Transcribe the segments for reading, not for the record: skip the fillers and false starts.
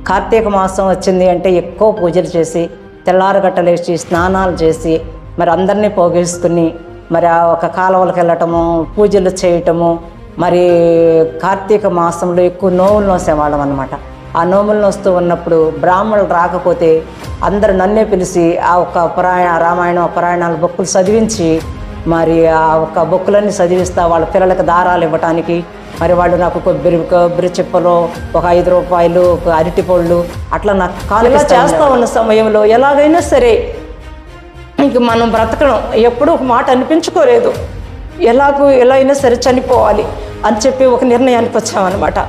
కార్తీక మాసం వచ్చింది అంటే ఎక్కువ పూజలు చేసి తెల్లారగట్టలేసి స్నానాలు చేసి మరి అందరినీ పోగేసుకుని మరి ఆ ఒక కాలువలకు వెళ్ళటము, పూజలు చేయటము, మరి కార్తీక మాసంలో ఎక్కువ నోములు నోసేవాళ్ళం అనమాట. ఆ నోములు నోస్తూ ఉన్నప్పుడు బ్రాహ్మణులు రాకపోతే అందరూ నన్నే పిలిచి ఆ ఒక రామాయణం పురాణాలు బొక్కులు చదివించి మరి ఆ ఒక బొక్కులన్నీ చదివిస్తా వాళ్ళ పిల్లలకు దారాలు ఇవ్వటానికి మరి వాళ్ళు నాకు కొబ్బరి చిప్పలు, ఒక 5 రూపాయలు, ఒక అరటిపళ్ళు అట్లా నాకు కాలుగా చేస్తూ ఉన్న సమయంలో ఎలాగైనా సరే ఇంక మనం బ్రతకడం ఎప్పుడూ ఒక మాట అనిపించుకోలేదు. ఎలా అయినా సరే చనిపోవాలి అని చెప్పి ఒక నిర్ణయానికి వచ్చామన్నమాట.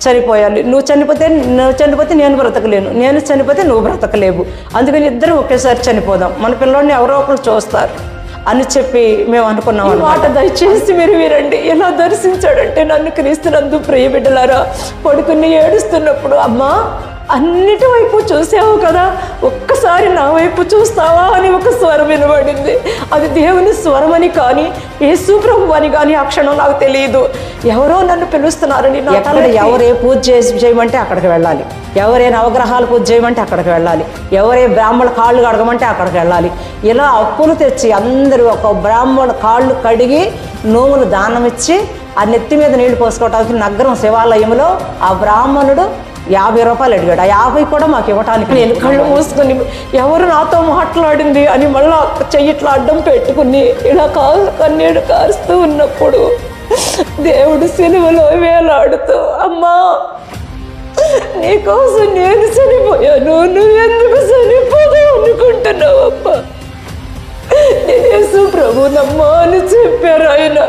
చనిపోయాలి, నువ్వు చనిపోతే నేను బ్రతకలేను, నేను చనిపోతే నువ్వు బ్రతకలేవు, అందుకని ఇద్దరు ఒకేసారి చనిపోదాం, మన పిల్లోడిని ఎవరో ఒకరు చూస్తారు అని చెప్పి మేము అనుకున్నాం అన్నమాట. దయచేసి మీరు వినండి. ఎలా దర్శించాడంటే నన్ను క్రీస్తునందు ప్రియ బిడ్డలారా, పడుకుని ఏడుస్తున్నప్పుడు అమ్మా అన్నిటి వైపు చూసావు కదా, ఒక్కసారి నా వైపు చూస్తావా అని ఒక స్వరం వినబడింది. అది దేవుని స్వరం అని కానీ యేసు ప్రభు అని కానీ ఆ క్షణం నాకు తెలియదు. ఎవరో నన్ను పిలుస్తున్నారని. ఎవరే పూజ చేయమంటే అక్కడికి వెళ్ళాలి, ఎవరే నవగ్రహాలు పూజ చేయమంటే అక్కడికి వెళ్ళాలి, ఎవరే బ్రాహ్మణ కాళ్ళు కడగమంటే అక్కడికి వెళ్ళాలి. ఇలా అప్పులు తెచ్చి అందరూ ఒక బ్రాహ్మణ కాళ్ళు కడిగి నోములు దానం ఇచ్చి ఆ నెత్తి మీద నీళ్లు పోసుకోవటానికి నగరం శివాలయంలో ఆ బ్రాహ్మణుడు 50 రూపాయలు అడిగాడు. ఆ 50 కూడా మాకు ఇవ్వటానికి నేను కళ్ళు మూసుకొని ఎవరు నాతో మాట్లాడింది అని మళ్ళీ చెయ్యిట్లా అడ్డం పెట్టుకుని ఇలా కన్నీడు కారుస్తూ ఉన్నప్పుడు దేవుడు సిలువలో వేలాడుతూ అమ్మా నీకోసం నేను చనిపోయాను, నువ్వెందుకు చనిపోదావు అనుకుంటున్నావు అమ్మా, నేను యేసు ప్రభునమ్మా అని చెప్పారు ఆయన.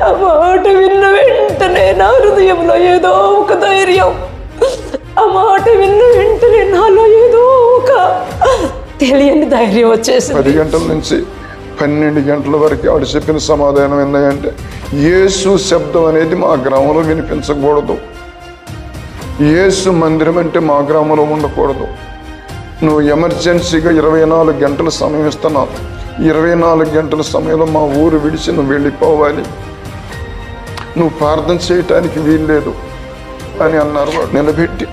ఆ మాట విన్న వెంటనే నా హృదయంలో ఏదో ఒక ధైర్యం, ఆ మాట విన్న వెంటనే నాలో ఏదో ఒక తెలియని ధైర్యం వచ్చేసి 10 గంటల నుంచి 12 గంటల వరకు ఆవిడ చెప్పిన సమాధానం ఏంటంటే యేసు శబ్దం అనేది మా గ్రామంలో వినిపించకూడదు, యేసు మందిరం అంటే మా గ్రామంలో ఉండకూడదు, నువ్వు ఎమర్జెన్సీగా 24 గంటల సమయం ఇస్తున్నావు, 24 గంటల సమయంలో మా ఊరు విడిచి నువ్వు వెళ్ళిపోవాలి, నువ్వు ప్రార్థన చేయటానికి వీల్లేదు అని అన్నారు. నిలబెట్టి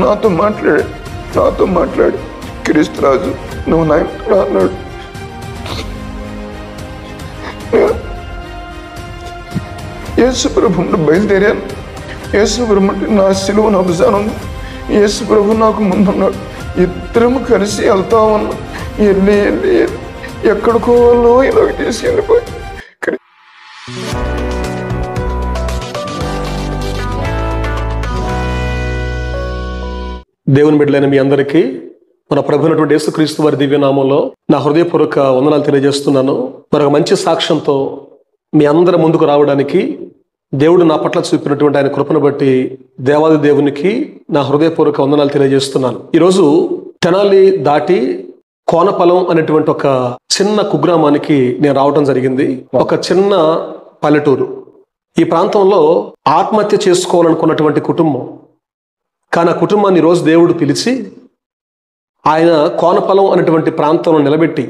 నాతో మాట్లాడి క్రీస్తురాజు నువ్వు నా ఇంట్లో అన్నాడు. యేసు ప్రభువును బయలుదేరాను. యేసు ప్రభు అంటే నా సిలువను అభిజానం, యేసు ప్రభు నాకు ముందున్నాడు. ఇద్దరము కలిసి వెళ్తా ఉన్నాం. వెళ్ళి ఎక్కడికో ఇలాగ తీసుకెళ్ళిపోయి దేవుని బిడ్డలైన మీ అందరికీ మన ప్రభువైనటువంటి యేసుక్రీస్తు వారి దివ్యనామంలో నా హృదయపూర్వక వందనాలు తెలియజేస్తున్నాను. మరొక మంచి సాక్ష్యంతో మీ అందరి ముందుకు రావడానికి దేవుడు నా పట్ల చూపినటువంటి ఆయన కృపను బట్టి దేవాది దేవునికి నా హృదయపూర్వక వందనాలు తెలియజేస్తున్నాను. ఈరోజు తెనాలి దాటి కోనపలం అనేటువంటి ఒక చిన్న కుగ్రామానికి నేను రావడం జరిగింది. ఒక చిన్న పల్లెటూరు. ఈ ప్రాంతంలో ఆత్మహత్య చేసుకోవాలనుకున్నటువంటి కుటుంబం, కానీ ఆ కుటుంబాన్ని ఈరోజు దేవుడు పిలిచి ఆయన కోనపలం అనేటువంటి ప్రాంతంలో నిలబెట్టి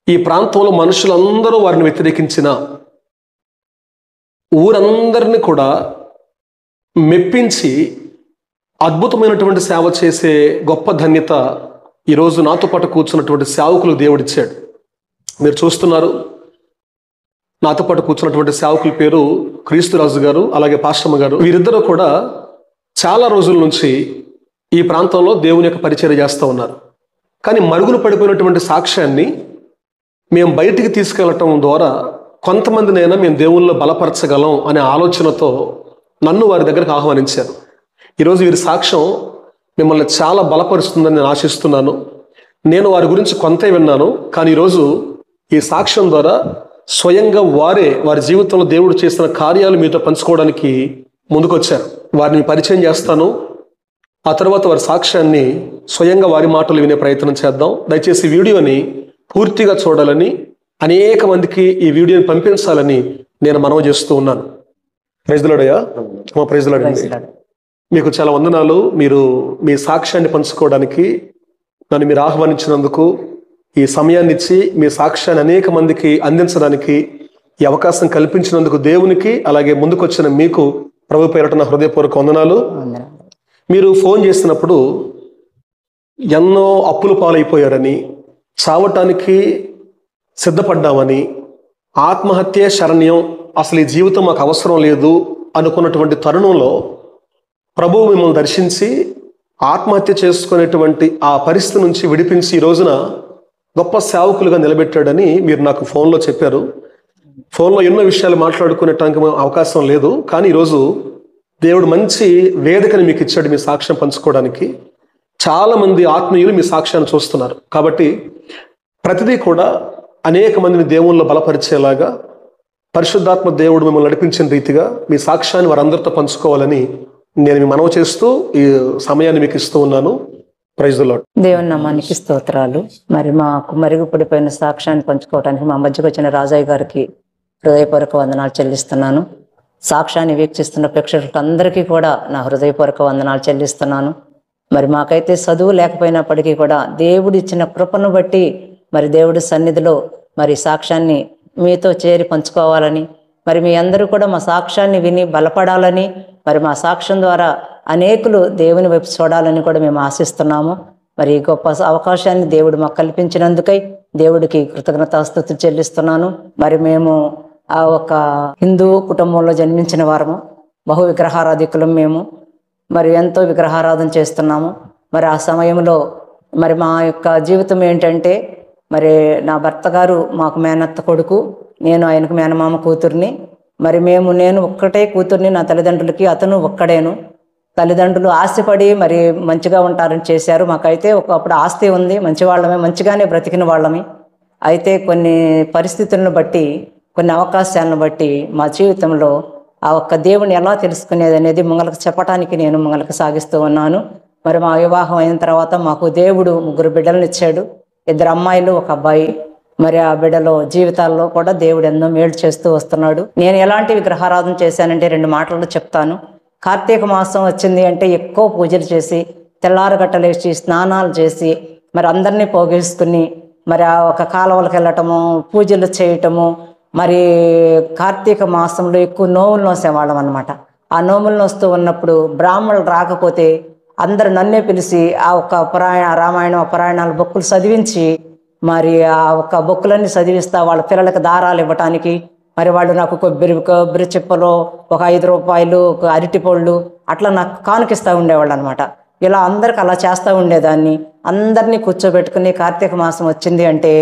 ఈ ప్రాంతంలో మనుషులందరూ వారిని వ్యతిరేకించిన ఊరందరినీ కూడా మెప్పించి అద్భుతమైనటువంటి సేవ చేసే గొప్ప ధన్యత ఈరోజు నాతో పాటు కూర్చున్నటువంటి సేవకులకు దేవుడిచ్చాడు. మీరు చూస్తున్నారు, నాతో పాటు కూర్చున్నటువంటి సేవకుల పేరు క్రీస్తురాజు గారు, అలాగే పాస్టమ్మ గారు. వీరిద్దరూ కూడా చాలా రోజుల నుంచి ఈ ప్రాంతంలో దేవుని యొక్క పరిచర్య చేస్తూ ఉన్నారు. కానీ మరుగున పడిపోయినటువంటి సాక్ష్యాన్ని మేము బయటికి తీసుకెళ్లటం ద్వారా కొంతమందినైనా మేము దేవుళ్ళలో బలపరచగలం అనే ఆలోచనతో నన్ను వారి దగ్గరకు ఆహ్వానించారు. ఈరోజు వీరి సాక్ష్యం మిమ్మల్ని చాలా బలపరుస్తుందని నేను ఆశిస్తున్నాను. నేను వారి గురించి కొంతే విన్నాను, కానీ ఈరోజు ఈ సాక్ష్యం ద్వారా స్వయంగా వారి జీవితంలో దేవుడు చేసిన కార్యాలు మీతో పంచుకోవడానికి ముందుకొచ్చారు. వారిని పరిచయం చేస్తాను. ఆ తర్వాత వారి సాక్ష్యాన్ని స్వయంగా వారి మాటలు వినే ప్రయత్నం చేద్దాం. దయచేసి వీడియోని పూర్తిగా చూడాలని, అనేక మందికి ఈ వీడియోని పంపించాలని నేను మనవి చేస్తూ ఉన్నాను. ప్రైజ్ ది లార్డ్ అయ్యా. ప్రైజ్ ది లార్డ్ అండి. మీకు చాలా వందనాలు. మీరు మీ సాక్ష్యాన్ని పంచుకోవడానికి నన్ను మీరు ఆహ్వానించినందుకు, ఈ సమయాన్ని ఇచ్చి మీ సాక్ష్యాన్ని అనేక మందికి అందించడానికి ఈ అవకాశం కల్పించినందుకు దేవునికి, అలాగే ముందుకొచ్చిన మీకు ప్రభు పేరట నా హృదయపూర్వక వందనాలు. మీరు ఫోన్ చేసినప్పుడు ఎన్నో అప్పులు పాలైపోయారని, చావటానికి సిద్ధపడ్డామని, ఆత్మహత్య శరణ్యం, అసలు ఈ జీవితం మాకు అవసరం లేదు అనుకున్నటువంటి తరుణంలో ప్రభువు మిమ్మల్ని దర్శించి ఆత్మహత్య చేసుకునేటువంటి ఆ పరిస్థితి నుంచి విడిపించి ఈ రోజున గొప్ప సేవకులుగా నిలబెట్టాడని మీరు నాకు ఫోన్లో చెప్పారు. ఫోన్లో ఎన్నో విషయాలు మాట్లాడుకునేటానికి అవకాశం లేదు, కానీ ఈరోజు దేవుడు మంచి వేదికని మీకు ఇచ్చాడు మీ సాక్ష్యం పంచుకోవడానికి. చాలామంది ఆత్మీయులు మీ సాక్ష్యాన్ని చూస్తున్నారు. కాబట్టి ప్రతిదీ కూడా అనేక మందిని దేవుళ్ళు బలపరిచేలాగా పరిశుద్ధాత్మ దేవుడు మిమ్మల్ని నడిపించిన రీతిగా మీ సాక్ష్యాన్ని వారందరితో పంచుకోవాలని నేను మీ మనవి చేస్తూ ఈ సమయాన్ని మీకు ఇస్తూ ఉన్నాను. Praise the Lord. దేవుని నామానికి స్తోత్రాలు. మరి మాకు మరుగుపడిపోయిన సాక్ష్యాన్ని పంచుకోవడానికి మా మధ్యకు వచ్చిన రాజయ్య గారికి హృదయపూర్వక వందనాలు చెల్లిస్తున్నాను. సాక్ష్యాన్ని వీక్షిస్తున్న ప్రేక్షకులకు అందరికీ కూడా నా హృదయపూర్వక వందనాలు చెల్లిస్తున్నాను. మరి మాకైతే చదువు లేకపోయినప్పటికీ కూడా దేవుడు ఇచ్చిన కృపను బట్టి మరి దేవుడి సన్నిధిలో మరి సాక్ష్యాన్ని మీతో చేరి పంచుకోవాలని, మరి మీ అందరూ కూడా మా సాక్ష్యాన్ని విని బలపడాలని, మరి మా సాక్ష్యం ద్వారా అనేకులు దేవుని వైపు చూడాలని కూడా మేము ఆశిస్తున్నాము. మరి ఈ గొప్ప అవకాశాన్ని దేవుడు మాకు కల్పించినందుకై దేవుడికి కృతజ్ఞతాస్తుతులు చెల్లిస్తున్నాను. మరి మేము ఆ ఒక హిందూ కుటుంబంలో జన్మించిన వారము, బహు విగ్రహారాధికులం మేము. మరి ఎంతో విగ్రహారాధన చేస్తున్నాము. మరి ఆ సమయంలో మరి మా యొక్క జీవితం ఏంటంటే, మరి నా భర్త గారు మాకు మేనత్త కొడుకు, నేను ఆయనకు మేనమామ కూతుర్ని. మరి నేను ఒక్కటే కూతుర్ని నా తల్లిదండ్రులకి, అతను ఒక్కడేను. తల్లిదండ్రులు ఆశపడి మరి మంచిగా ఉంటారని చేశారు. మాకైతే ఒకప్పుడు ఆస్తి ఉంది, మంచి వాళ్ళమే, మంచిగానే బ్రతికిన వాళ్ళమే. అయితే కొన్ని పరిస్థితులను బట్టి, కొన్ని అవకాశాలను బట్టి మా జీవితంలో ఆ ఒక్క దేవుని ఎలా తెలుసుకునేది అనేది ముంగలకు చెప్పడానికి నేను ముంగలకు సాగిస్తూ ఉన్నాను. మరి మా వివాహం అయిన తర్వాత మాకు దేవుడు 3 బిడ్డలను ఇచ్చాడు. 2 అమ్మాయిలు 1 అబ్బాయి. మరి ఆ బిడ్డలో జీవితాల్లో కూడా దేవుడు ఎన్నో మేలు చేస్తూ వస్తున్నాడు. నేను ఎలాంటి విగ్రహారాధన చేశానంటే 2 మాటలు చెప్తాను. కార్తీక మాసం వచ్చింది అంటే ఎక్కువ పూజలు చేసి, తెల్లారగట్టలేసి స్నానాలు చేసి, మరి అందరినీ పోగేసుకుని, మరి ఆ ఒక కాలువలకు వెళ్ళటము, పూజలు చేయటము. మరి కార్తీక మాసంలో ఎక్కువ నోములు నోసేవాళ్ళం అనమాట. ఆ నోములు నోస్తూ ఉన్నప్పుడు బ్రాహ్మణులు రాకపోతే అందరు నన్నే పిలిచి ఆ ఒక రామాయణం పురాణాలు బొక్కులు చదివించి, మరి ఆ ఒక బొక్కులన్నీ చదివిస్తా వాళ్ళ పిల్లలకి దారాలు ఇవ్వటానికి, మరి వాళ్ళు నాకు కొబ్బరి చిప్పలు, 5 రూపాయలు, అరటిపళ్ళు అట్లా నాకు కానుకిస్తూ ఉండేవాళ్ళు అనమాట. ఇలా అందరికి అలా చేస్తూ ఉండేదాన్ని. అందరినీ కూర్చోబెట్టుకుని కార్తీక మాసం వచ్చింది అంటే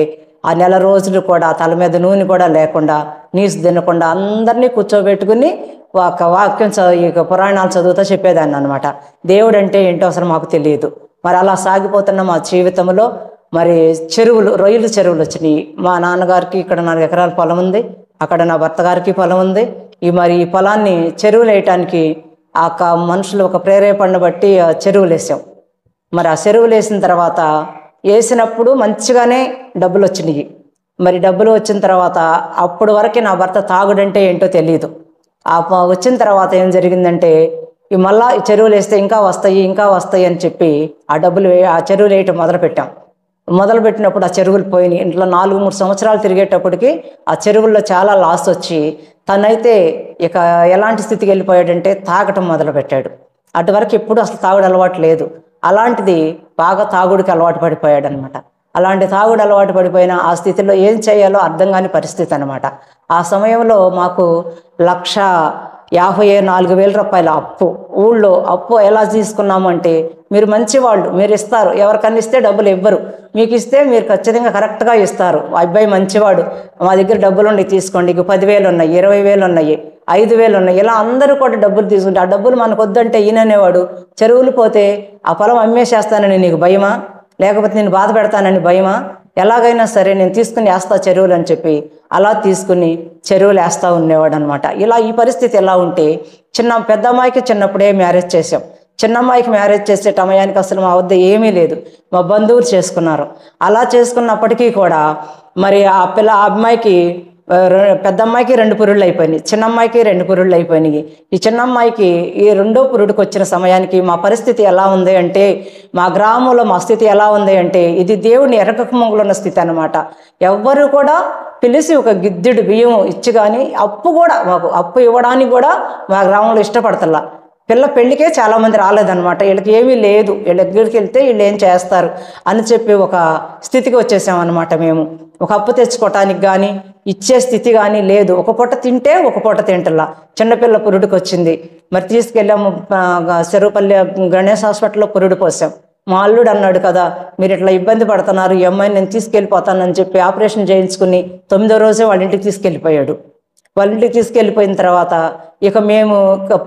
ఆ నెల రోజులు కూడా తల మీద నూనె కూడా లేకుండా, నీసు తినకుండా అందరినీ కూర్చోబెట్టుకుని ఒక వాక్యం పురాణాలు చదువుతూ చెప్పేదాన్ని అనమాట. దేవుడు అంటే ఏంటో అసలు మాకు తెలియదు. మరి అలా సాగిపోతున్న మా జీవితంలో మరి రొయ్యల చెరువులు వచ్చినాయి. మా నాన్నగారికి ఇక్కడ 4 ఎకరాల పొలం ఉంది, అక్కడ నా భర్త గారికి పొలం ఉంది. మరి ఈ పొలాన్ని చెరువులు వేయటానికి ఆ మనుషులు ఒక ప్రేరేపణను బట్టి చెరువులు వేసాం. మరి ఆ చెరువులు వేసిన తర్వాత వేసినప్పుడు మంచిగానే డబ్బులు వచ్చినాయి. మరి డబ్బులు వచ్చిన తర్వాత అప్పుడు వరకే నా భర్త తాగుడంటే ఏంటో తెలియదు. వచ్చిన తర్వాత ఏం జరిగిందంటే, మళ్ళా ఈ చెరువులు వేస్తే ఇంకా వస్తాయి అని చెప్పి ఆ చెరువులు వేయటం మొదలుపెట్టినప్పుడు ఆ చెరువులు పోయినాయి. ఇంట్లో 4-3 సంవత్సరాలు తిరిగేటప్పటికి ఆ చెరువుల్లో చాలా లాస్ వచ్చి తనైతే ఇక ఎలాంటి స్థితికి వెళ్ళిపోయాడంటే తాగటం మొదలుపెట్టాడు. అటువరకు ఎప్పుడు అసలు తాగుడు అలవాటు లేదు. అలాంటిది బాగా తాగుడికి అలవాటు పడిపోయాడు అనమాట. అలాంటి తాగుడు అలవాటు పడిపోయిన ఆ స్థితిలో ఏం చేయాలో అర్థం కాని పరిస్థితి అనమాట. ఆ సమయంలో మాకు 1,54,000 రూపాయల అప్పు, ఊళ్ళో అప్పు ఎలా తీసుకున్నాము అంటే, మీరు మంచివాళ్ళు, మీరు ఇస్తారు, ఎవరికన్నా ఇస్తే డబ్బులు ఇవ్వరు, మీకు ఇస్తే మీరు ఖచ్చితంగా కరెక్ట్గా ఇస్తారు, అబ్బాయి మంచివాడు, మా దగ్గర డబ్బులు ఉన్నాయి తీసుకోండి, 10,000 ఉన్నాయి, 20,000 ఉన్నాయి, 5,000 ఉన్నాయి, ఇలా అందరూ కూడా డబ్బులు తీసుకుంటే ఆ డబ్బులు మనకు వద్దంటే ఈయననేవాడు, చెరువులు పోతే ఆ పొలం అమ్మేసేస్తానని నీకు భయమా, లేకపోతే నేను బాధ పెడతానని భయమా, ఎలాగైనా సరే నేను తీసుకుని వేస్తా చెరువులు అని చెప్పి అలా తీసుకుని చెరువులు వేస్తూ ఉండేవాడు అనమాట. ఇలా ఈ పరిస్థితి ఎలా ఉంటే పెద్ద అమ్మాయికి చిన్నప్పుడే మ్యారేజ్ చేసాం. చిన్న అమ్మాయికి మ్యారేజ్ చేసే సమయానికి అసలు మా వద్ద ఏమీ లేదు, మా బంధువులు చేసుకున్నారు. అలా చేసుకున్నప్పటికీ కూడా మరి ఆ అమ్మాయికి పెద్ద అమ్మాయికి 2 పురుళ్ళు అయిపోయినాయి, చిన్న అమ్మాయికి 2 పురుళ్ళు అయిపోయినాయి. ఈ చిన్న అమ్మాయికి ఈ 2వ పురుడికి వచ్చిన సమయానికి మా పరిస్థితి ఎలా ఉంది అంటే, మా గ్రామంలో మా స్థితి ఎలా ఉంది అంటే, ఇది దేవుని ఎరకమంగులో ఉన్న స్థితి అనమాట. ఎవ్వరు కూడా పిలిచి ఒక గిద్దెడు బియ్యం ఇచ్చి కానీ మాకు అప్పు ఇవ్వడానికి కూడా మా గ్రామంలో ఇష్టపడతల్లా. పెళ్ళికే చాలామంది రాలేదన్నమాట. వీళ్ళకి ఏమీ లేదు, వీళ్ళ దగ్గరికి వెళ్తే వీళ్ళు ఏం చేస్తారు అని చెప్పి ఒక స్థితికి వచ్చేసామన్నమాట. మేము ఒక అప్పు తెచ్చుకోవటానికి కానీ ఇచ్చే స్థితి కానీ లేదు. ఒక పూట తింటే ఒక పూట తింటలా. చిన్నపిల్ల పురుడుకి వచ్చింది, మరి తీసుకెళ్ళాము చెరువుపల్లి గణేష్ హాస్పిటల్లో పురుడు పోసాం. మా అల్లుడు అన్నాడు కదా, మీరు ఇట్లా ఇబ్బంది పడుతున్నారు, ఈ అమ్మాయిని నేను తీసుకెళ్ళిపోతానని చెప్పి ఆపరేషన్ చేయించుకుని 9వ రోజే వాళ్ళ ఇంటికి తీసుకెళ్ళిపోయాడు. వాళ్ళ ఇంటికి తీసుకెళ్ళిపోయిన తర్వాత ఇక మేము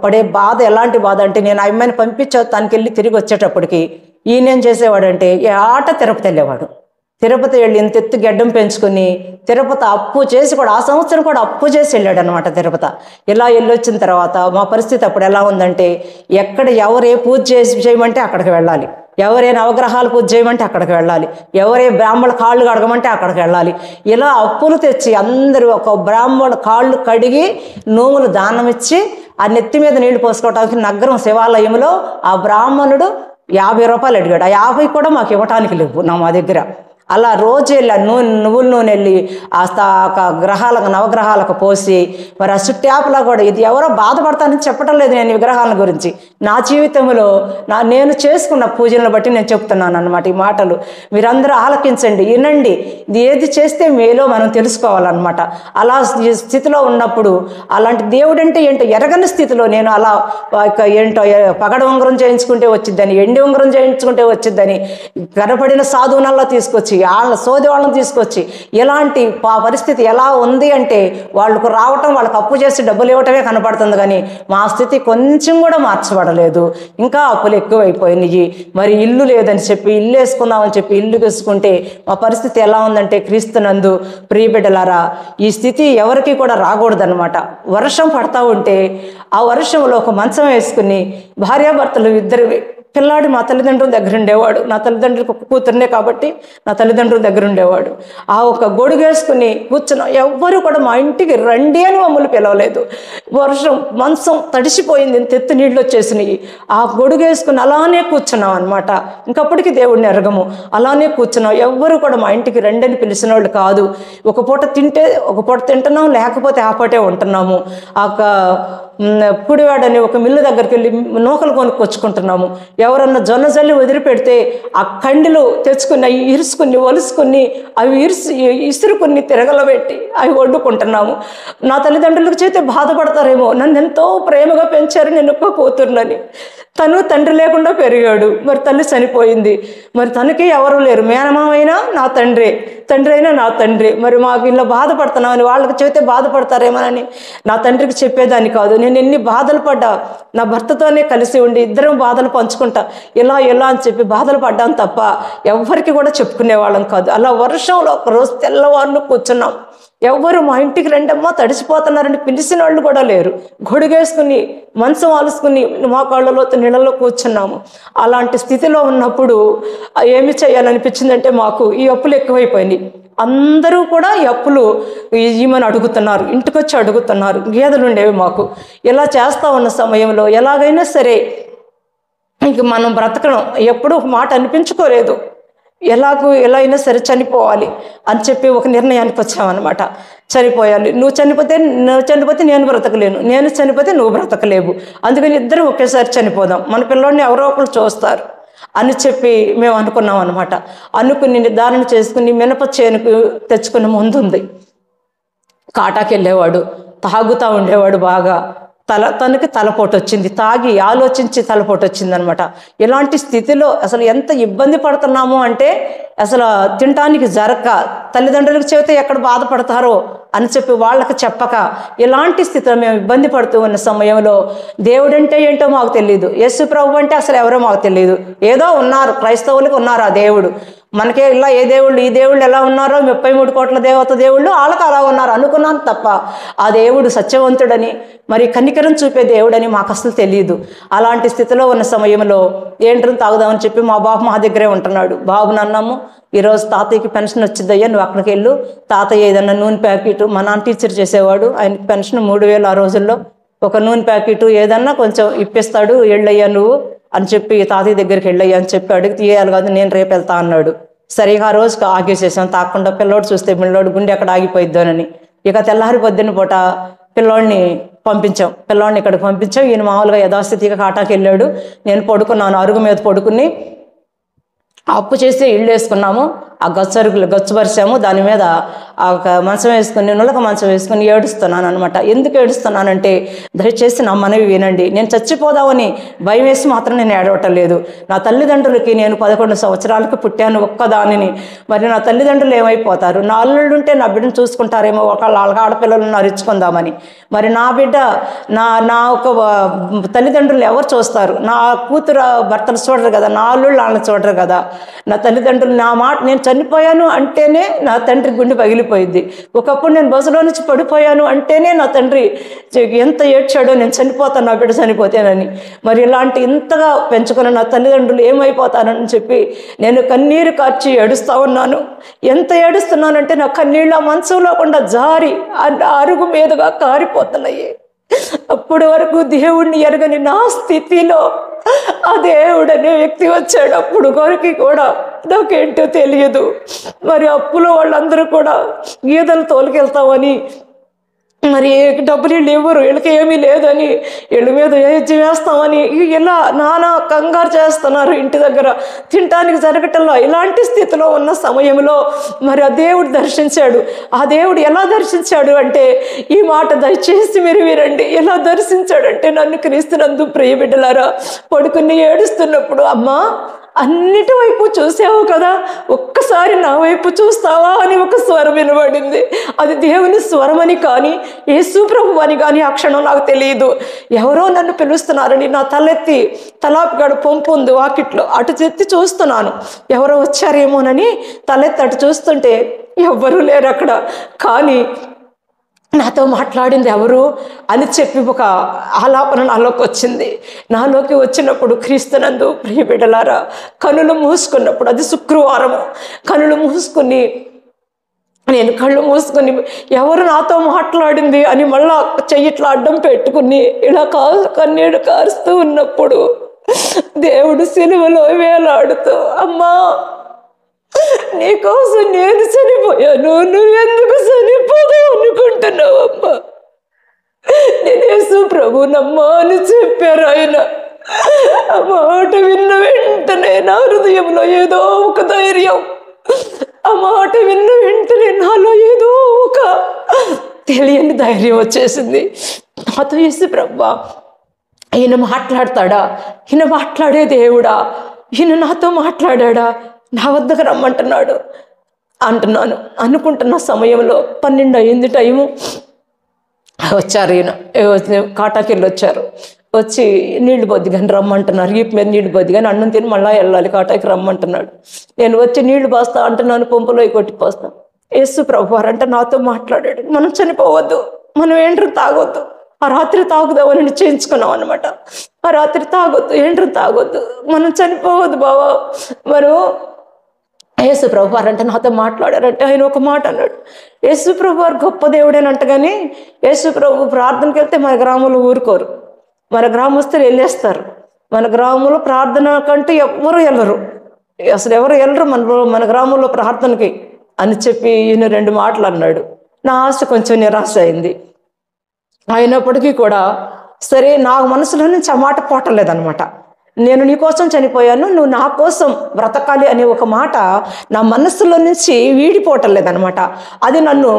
పడే బాధ ఎలాంటి బాధ అంటే, నేను ఆ అమ్మాయిని పంపించే తనకి వెళ్ళి తిరిగి వచ్చేటప్పటికి ఈయనేం చేసేవాడంటే తిరుపతి వెళ్ళేవాడు. తిరుపతి వెళ్ళి ఇంత ఎత్తు గెడ్డం పెంచుకుని తిరుపతి అప్పు చేసి కూడా ఆ సంవత్సరం కూడా అప్పు చేసి వెళ్ళాడు అనమాట తిరుపతి. ఇలా వెళ్ళొచ్చిన తర్వాత మా పరిస్థితి అప్పుడు ఎలా ఉందంటే, ఎక్కడ ఎవరు ఏ పూజ చేయమంటే అక్కడికి వెళ్ళాలి, ఎవరే నవగ్రహాలు పూజ చేయమంటే అక్కడికి వెళ్ళాలి, ఎవరే బ్రాహ్మణ కాళ్ళు కడగమంటే అక్కడికి వెళ్ళాలి. ఇలా అప్పులు తెచ్చి అందరూ ఒక బ్రాహ్మణ కాళ్ళు కడిగి నోములు దానం ఇచ్చి ఆ నెత్తి మీద నీళ్లు పోసుకోవడానికి నగరం శివాలయంలో ఆ బ్రాహ్మణుడు 50 రూపాయలు అడిగాడు. ఆ 50 కూడా మాకు ఇవ్వటానికి లేవు మా దగ్గర. అలా రోజు వెళ్ళి నువ్వుల నూనె వెళ్ళి గ్రహాలకు నవగ్రహాలకు పోసి మరి ఆ చుట్టాపులా కూడా ఇది ఎవరో బాధపడతానని చెప్పడం లేదు నేను విగ్రహాల గురించి. నా జీవితంలో నేను చేసుకున్న పూజలను బట్టి నేను చెప్తున్నాను అన్నమాట ఈ మాటలు. మీరందరూ ఆలకించండి, వినండి. ఇది ఏది చేస్తే మేలో మనం తెలుసుకోవాలన్నమాట. అలా స్థితిలో ఉన్నప్పుడు అలాంటి దేవుడు అంటే ఏంటో ఎరగని స్థితిలో నేను అలా ఏంటో పగడ ఉంగరం చేయించుకుంటే వచ్చిద్దని, ఎండి ఉంగరం చేయించుకుంటే వచ్చిద్దని కనపడిన సాధువునల్లా తీసుకొచ్చి వాళ్ళ సోది వాళ్ళని తీసుకొచ్చి ఇలాంటి పరిస్థితి ఎలా ఉంది అంటే, వాళ్ళకు రావటం వాళ్ళకి అప్పు చేసి డబ్బులు ఇవ్వటమే కనపడుతుంది కానీ మా స్థితి కొంచెం కూడా మార్చబడలేదు. ఇంకా అప్పులు ఎక్కువైపోయినాయి. మరి ఇల్లు లేదని చెప్పి ఇల్లు వేసుకుందామని చెప్పి ఇల్లు వేసుకుంటే మా పరిస్థితి ఎలా ఉందంటే, క్రీస్తునందు ప్రియబిడ్డలారా ఈ స్థితి ఎవరికి కూడా రాకూడదనమాట. వర్షం పడతా ఉంటే ఆ వర్షంలో ఒక మంచం వేసుకుని భార్యాభర్తలు ఇద్దరు పిల్లాడు మా తల్లిదండ్రుల దగ్గర ఉండేవాడు. నా తల్లిదండ్రులకు ఒక కూతురునే కాబట్టి నా తల్లిదండ్రుల దగ్గర ఉండేవాడు. ఆ ఒక గొడుగు వేసుకుని కూర్చున్నాం. ఎవ్వరూ కూడా మా ఇంటికి రండి అని మమ్మల్ని పిలవలేదు. వర్షం మంచం తడిసిపోయింది, తెత్తు నీళ్ళు వచ్చేసినాయి. ఆ గొడుగు వేసుకుని అలానే కూర్చున్నాం అనమాట. ఇంకప్పటికీ దేవుడిని ఎరగము, అలానే కూర్చున్నాం. ఎవ్వరూ కూడా మా ఇంటికి రండి అని పిలిచిన వాళ్ళు కాదు. ఒక పూట తింటే ఒక పూట తింటున్నాం, లేకపోతే ఆ పూటే ఉంటున్నాము. ఆ పుడివాడని ఒక మిల్లు దగ్గరికి వెళ్ళి నూకలు కొనుక్కొచ్చుకుంటున్నాము. ఎవరన్నా జొన్న జల్లి వదిలిపెడితే ఆ కండిలు తెచ్చుకుని అవి ఇరుసుకుని ఒలుసుకుని అవి ఇసురుకుని తిరగలబెట్టి అవి వండుకుంటున్నాము. నా తల్లిదండ్రులకు చేస్తే బాధపడతారేమో, నన్ను ఎంతో ప్రేమగా పెంచారు, నేను ఒక్క కూతురునని. తను తండ్రి లేకుండా పెరిగాడు, మరి తల్లి చనిపోయింది, మరి తనకి ఎవరు లేరు. మేనమామైనా నా తండ్రి, తండ్రి అయినా నా తండ్రి. మరి మాకు ఇలా బాధపడుతున్నామని వాళ్ళకి చెబితే బాధపడతారేమోనని నా తండ్రికి చెప్పేదాన్ని కాదు. నేను ఎన్ని బాధలు పడ్డా నా భర్తతోనే కలిసి ఉండి ఇద్దరం బాధలు పంచుకుంటా ఇలా అని చెప్పి బాధలు పడ్డాను తప్ప ఎవ్వరికి కూడా చెప్పుకునే వాళ్ళం కాదు. అలా వర్షంలో ఒకరోజు తెల్లవారులు కూర్చున్నాం. ఎవ్వరు మా ఇంటికి రెండమ్మా తడిసిపోతున్నారని పిలిచిన వాళ్ళు కూడా లేరు. గొడుగేసుకుని మంచం ఆలుసుకుని మా కాళ్ళలో నీళ్ళలో కూర్చున్నాము. అలాంటి స్థితిలో ఉన్నప్పుడు ఏమి చేయాలనిపించిందంటే, మాకు ఈ అప్పులు ఎక్కువైపోయినాయి. అందరూ కూడా ఈ అప్పులు ఇవ్వమని అడుగుతున్నారు, ఇంటికి వచ్చి అడుగుతున్నారు. గేదెలు ఉండేవి మాకు. ఇలా చేస్తూ ఉన్న సమయంలో ఎలాగైనా సరే ఇంక మనం బ్రతకడం ఎప్పుడూ ఒక మాట అనిపించుకోలేదు. ఎలా అయినా సరే చనిపోవాలి అని చెప్పి ఒక నిర్ణయానికి వచ్చామన్నమాట. చనిపోయాలి, నువ్వు చనిపోతే నేను బ్రతకలేను, నేను చనిపోతే నువ్వు బ్రతకలేవు, అందుకని ఇద్దరం ఒకేసారి చనిపోదాం, మన పిల్లోడిని ఎవరో ఒకరు చూస్తారు అని చెప్పి మేము అనుకున్నాం అనమాట. అనుకుని నిర్ధారణ చేసుకుని మినప చేనుకు తెచ్చుకునే ముందుంది. కాటాకి వెళ్ళేవాడు, తాగుతూ ఉండేవాడు బాగా. తనకి తలపోటు వచ్చింది, తాగి ఆలోచించి తలపోటు వచ్చింది అనమాట. ఇలాంటి స్థితిలో అసలు ఎంత ఇబ్బంది పడుతున్నాము అంటే, అసలు తినటానికి జరగక తల్లిదండ్రులకు చెబితే ఎక్కడ బాధపడతారో అని చెప్పి వాళ్ళకి చెప్పక ఇలాంటి స్థితిలో మేము ఇబ్బంది పడుతూ ఉన్న సమయంలో దేవుడంటే ఏంటో మాకు తెలియదు, యేసు ప్రభు అంటే అసలు ఎవరో మాకు తెలియదు. ఏదో ఉన్నారు, క్రైస్తవులకు ఉన్నారు ఆ దేవుడు. మనకే ఇలా ఈ దేవుళ్ళు ఎలా ఉన్నారో 33 కోట్ల దేవత దేవుళ్ళు వాళ్ళకి అలా ఉన్నారు అనుకున్నాను తప్ప ఆ దేవుడు సత్యవంతుడని, మరి కనికరం చూపే దేవుడని మాకు అసలు తెలియదు. అలాంటి స్థితిలో ఉన్న సమయంలో ఏంటని తాగుదామని చెప్పి మా బాబు మా దగ్గరే ఉంటున్నాడు. బాబుని అన్నాము, ఈరోజు తాతయ్యకి పెన్షన్ వచ్చిందయ్యా, నువ్వు అక్కడికి వెళ్ళు, తాతయ్య ఏదన్నా నూనె ప్యాకెట్, మా నాన్న టీచర్ చేసేవాడు, ఆయనకి పెన్షన్ 3000 ఆ రోజుల్లో, ఒక నూనె ప్యాకెట్ ఏదన్నా కొంచెం ఇప్పిస్తాడు, వెళ్ళయ్యా నువ్వు అని చెప్పి తాతయ్య దగ్గరికి వెళ్ళయ్యా అని చెప్పి అడిగి తీయాలి కాదు, నేను రేపు వెళ్తా అన్నాడు. సరిగా ఆ రోజుకి ఆగేసేసాం, తాకుండా పిల్లోడు చూస్తే పిల్లోడు గుండె ఎక్కడ ఆగిపోయిద్దోనని. ఇక తెల్లారి పొద్దున్న పూట పిల్లోడిని పంపించాం, పిల్లవాడిని ఇక్కడికి పంపించాం. ఈయన మామూలుగా యథాస్థితిగా కాటాకి వెళ్ళాడు. నేను పడుకున్నాను, అరుగు మీద పడుకుని అప్పు చేసి ఇళ్ళు వేసుకున్నాము. ఆ గచ్చు పరిచాము, దాని మీద ఆ మంచం వేసుకుని, నులక మంచం వేసుకుని ఏడుస్తున్నాను అనమాట. ఎందుకు ఏడుస్తున్నానంటే, దయచేసి నా మనవి వినండి. నేను చచ్చిపోదామని భయం వేసి మాత్రం నేను ఏడవటం లేదు. నా తల్లిదండ్రులకి నేను 11 సంవత్సరాలకు పుట్టాను ఒక్కదానిని. మరి నా తల్లిదండ్రులు ఏమైపోతారు? నా అల్లుళ్ళు ఉంటే నా బిడ్డను చూసుకుంటారేమో, ఒకళ్ళ ఆడపిల్లలను అరుచుకుందామని. మరి నా బిడ్డ నా ఒక తల్లిదండ్రులు ఎవరు చూస్తారు? నా కూతురు భర్తలు చూడరు కదా, నా అల్లుళ్ళు వాళ్ళని చూడరు కదా. నా తల్లిదండ్రులు నా మాట, నేను చనిపోయాను అంటేనే నా తండ్రి గుండె పగిలిపోయింది. ఒకప్పుడు నేను బస్సులో నుంచి పడిపోయాను అంటేనే నా తండ్రి ఎంత ఏడ్చాడో, నేను చనిపోతాను, నా బిడ్డ చనిపోతేనని. మరి ఇలాంటి ఇంతగా పెంచుకున్న నా తల్లిదండ్రులు ఏమైపోతానని చెప్పి నేను కన్నీరు కార్చి ఏడుస్తూ ఉన్నాను. ఎంత ఏడుస్తున్నానంటే నా కన్నీళ్ళ మంచంలో కూడా జారి అరుగు మీదుగా కారిపోతున్నాయి. అప్పటి వరకు దేవుణ్ణి ఎరగని నా స్థితిలో ఆ దేవుడు అనే వ్యక్తి వచ్చాడు. అప్పుడు కొరికి కూడా నాకేంటో తెలియదు. మరి అప్పులో వాళ్ళందరూ కూడా గీదలు తోలుకెళ్తామని, మరి డబ్బులు ఇవ్వరు, వీళ్ళకి ఏమీ లేదని, వీళ్ళ మీద ఏజ్యం వేస్తామని ఇలా నానా కంగారు చేస్తున్నారు. ఇంటి దగ్గర తినటానికి జరగటంలో ఇలాంటి స్థితిలో ఉన్న సమయంలో మరి ఆ దేవుడు దర్శించాడు. ఆ దేవుడు ఎలా దర్శించాడు అంటే, ఈ మాట దయచేసి మీరు వినండి. ఎలా దర్శించాడంటే, నన్ను క్రీస్తునందు ప్రియ బిడ్డలారా, పడుకుని ఏడుస్తున్నప్పుడు, అమ్మా అన్నిటి వైపు చూసావు కదా, ఒక్కసారి నా వైపు చూస్తావా అని ఒక స్వరం వినబడింది. అది దేవుని స్వరమని కానీ యేసు ప్రభు అని కానీ ఆ క్షణం నాకు తెలియదు. ఎవరో నన్ను పిలుస్తున్నారని నా తలెత్తి, తలాపిగాడు పంపు ఉంది వాకిట్లో, అటు చెత్తి చూస్తున్నాను. ఎవరో వచ్చారేమోనని తలెత్తి అటు చూస్తుంటే ఎవ్వరూ లేరు అక్కడ. కానీ నాతో మాట్లాడింది ఎవరు అని చెప్పి ఒక ఆలాపన నాలోకి వచ్చింది. నాలోకి వచ్చినప్పుడు క్రీస్తునందు ప్రియ బిడ్డలారా, కనులు మూసుకున్నప్పుడు, అది శుక్రవారము, కనులు మూసుకుని నేను కళ్ళు మూసుకొని ఎవరు నాతో మాట్లాడింది అని మళ్ళా చెయ్యిట్లా అడ్డం పెట్టుకుని ఇలా కన్నీడు కారుస్తూ ఉన్నప్పుడు దేవుడు సిలువలో వేలాడుతూ, అమ్మా నీకోసం నేను చనిపోయాను, నువ్వెందుకు చనిపోదావు అనుకుంటున్నావు అమ్మా, నేను యేసు ప్రభునమ్మా అని చెప్పారు ఆయన. ఆ మాట విన్న వెంటనే నా హృదయంలో ఏదో ఒక ధైర్యం, ఆ మాట విన్న వెంటనే నాలో ఏదో ఒక తెలియని ధైర్యం వచ్చేసింది. నాతో యేసు ప్రభువా, ఈయన మాట్లాడతాడా, ఈయన మాట్లాడే దేవుడా, ఈయన నాతో మాట్లాడా, నా వద్దకు రమ్మంటున్నాడు అంటున్నాను. అనుకుంటున్న సమయంలో 12 అయింది టైము. వచ్చారు ఈయన, కాటాకి వెళ్ళి వచ్చారు. వచ్చి నీళ్లు బొద్దిగాని రమ్మంటున్నారు. ఈ మీద నీళ్లు బొద్దిగాని అన్నం తిని మళ్ళీ వెళ్ళాలి, కాటాకి రమ్మంటున్నాడు. నేను వచ్చి నీళ్లు పోస్తా అంటున్నాను, పంపులో కొట్టిపోస్తాను. యేసు ప్రభువారు అంటే నాతో మాట్లాడాడు, మనం చనిపోవద్దు, మనం ఏంట్రీ తాగొద్దు, ఆ రాత్రి తాగుదామని నిశ్చయించుకున్నాం అనమాట. ఆ రాత్రి తాగొద్దు, ఏంట్రీ తాగొద్దు, మనం చనిపోవద్దు బావా. మనం యేసు ప్రభువారు అంటే నాతో మాట్లాడారంటే ఆయన ఒక మాట అన్నాడు, యేసు ప్రభువారు గొప్ప దేవుడేనంట, కానీ యేసు ప్రభు ప్రార్థనకి వెళ్తే మన గ్రామంలో ఊరుకోరు, మన గ్రామస్తులు వెళ్ళేస్తారు. మన గ్రామంలో ప్రార్థన కంటే ఎవరు వెళ్ళరు, అసలు ఎవరు వెళ్ళరు మన గ్రామంలో ప్రార్థనకి అని చెప్పి ఈయన 2 మాటలు అన్నాడు. నా ఆశ కొంచెం నిరాశ అయింది. అయినప్పటికీ కూడా సరే, నా మనసులో నుంచి ఆ మాట పోవట్లేదనమాట. నేను నీ కోసం చనిపోయాను, నువ్వు నా కోసం బ్రతకాలి అనే ఒక మాట నా మనస్సులో నుంచి వీడిపోవటం లేదనమాట. అది నన్ను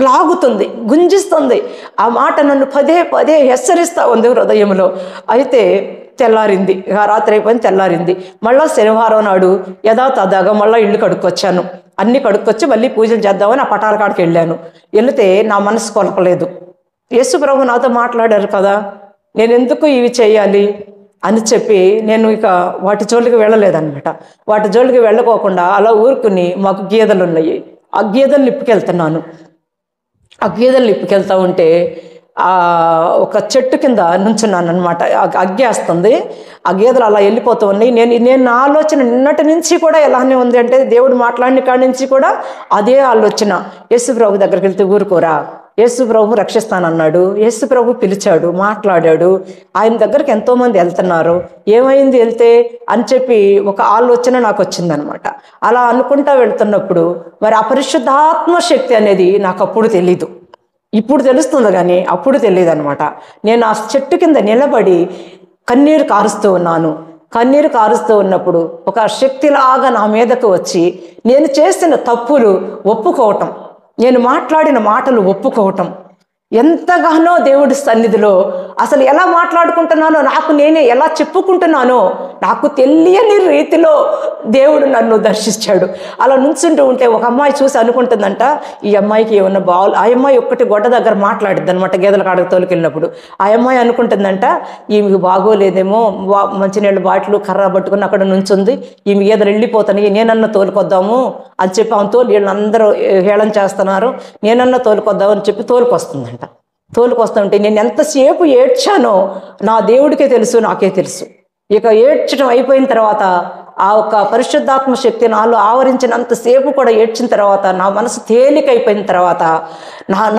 లాగుతుంది, గుంజిస్తుంది. ఆ మాట నన్ను పదే పదే హెచ్చరిస్తూ ఉంది హృదయంలో. అయితే తెల్లారింది, ఆ రాత్రి అయిపోయింది, తెల్లారింది. మళ్ళీ శనివారం నాడు యథాతథాగా మళ్ళీ ఇల్లు కడుక్కొచ్చాను. అన్నీ కడుక్కొచ్చి మళ్ళీ పూజలు చేద్దామని ఆ పటాల కాడికి వెళ్ళాను. వెళితే నా మనసు కొలపలేదు. యేసు ప్రభు నాతో మాట్లాడారు కదా, నేను ఎందుకు ఇవి చేయాలి అని చెప్పి నేను ఇక వాటి జోలికి వెళ్ళలేదన్నమాట. వాటి జోలికి వెళ్ళకోకుండా అలా ఊరుకుని, మాకు గేదెలు ఉన్నాయి, ఆ గేదెలు ఇప్పుకెళ్తున్నాను. ఆ గేదెలు ఇప్పుకెళ్తా ఉంటే ఒక చెట్టు కింద నుంచున్నాను అనమాట. అగ్గేస్తుంది, ఆ గేదెలు అలా వెళ్ళిపోతూ ఉన్నాయి. నేను నా ఆలోచన నిన్నటి నుంచి కూడా ఎలానే ఉంది అంటే, దేవుడు మాట్లాడిన కాడి నుంచి కూడా అదే ఆలోచన. యేసు ప్రభు దగ్గరికి వెళ్తే ఊరుకోరా, యేసు ప్రభు రక్షిస్తానన్నాడు, యేసు ప్రభు పిలిచాడు, మాట్లాడాడు, ఆయన దగ్గరికి ఎంతోమంది వెళ్తున్నారు, ఏమైంది వెళ్తే అని చెప్పి ఒక ఆలోచన నాకు వచ్చిందనమాట. అలా అనుకుంటా వెళ్తున్నప్పుడు మరి అపరిశుద్ధాత్మ శక్తి అనేది నాకు అప్పుడు తెలీదు. ఇప్పుడు తెలుస్తుంది కానీ అప్పుడు తెలియదు అనమాట. నేను ఆ చెట్టు కింద నిలబడి కన్నీరు కారుస్తూ ఉన్నాను. కన్నీరు కారుస్తూ ఉన్నప్పుడు ఒక శక్తిలాగా నా మీదకు వచ్చి నేను చేసిన తప్పులు ఒప్పుకోవటం, నేను మాట్లాడిన మాటలు ఒప్పుకోవటం, ఎంతగానో దేవుడి సన్నిధిలో అసలు ఎలా మాట్లాడుకుంటున్నానో, నాకు నేనే ఎలా చెప్పుకుంటున్నానో నాకు తెలియని రీతిలో దేవుడు నన్ను దర్శించాడు. అలా నుంచుంటూ ఉంటే ఒక అమ్మాయి చూసి అనుకుంటుందంట, ఈ అమ్మాయికి ఏమన్నా ఆ అమ్మాయి ఒక్కటి గొడ్డ దగ్గర మాట్లాడిద్ది అనమాట, గేదెల కాడకు తోలుకెళ్ళినప్పుడు. ఆ అమ్మాయి అనుకుంటుందంట, ఈమెకి బాగోలేదేమో, మంచినీళ్ళు బాటిల్ కర్ర పట్టుకుని అక్కడ నుంచుంది, ఈమె గేదెలు వెళ్ళిపోతాయి, నేనన్నా తోలుకొద్దాము అని చెప్పి ఆమె వీళ్ళందరూ హేళన చేస్తున్నారు, నేనన్నా తోలుకొద్దాము అని చెప్పి తోలుకొస్తుందంట. తోలుకొస్తుంటే నేను ఎంతసేపు ఏడ్చానో నా దేవుడికే తెలుసు, నాకే తెలుసు. ఇక ఏడ్చడం అయిపోయిన తర్వాత ఆ ఒక పరిశుద్ధాత్మ శక్తి నాలో ఆవరించినంతసేపు కూడా ఏడ్చిన తర్వాత నా మనసు తేలికైపోయిన తర్వాత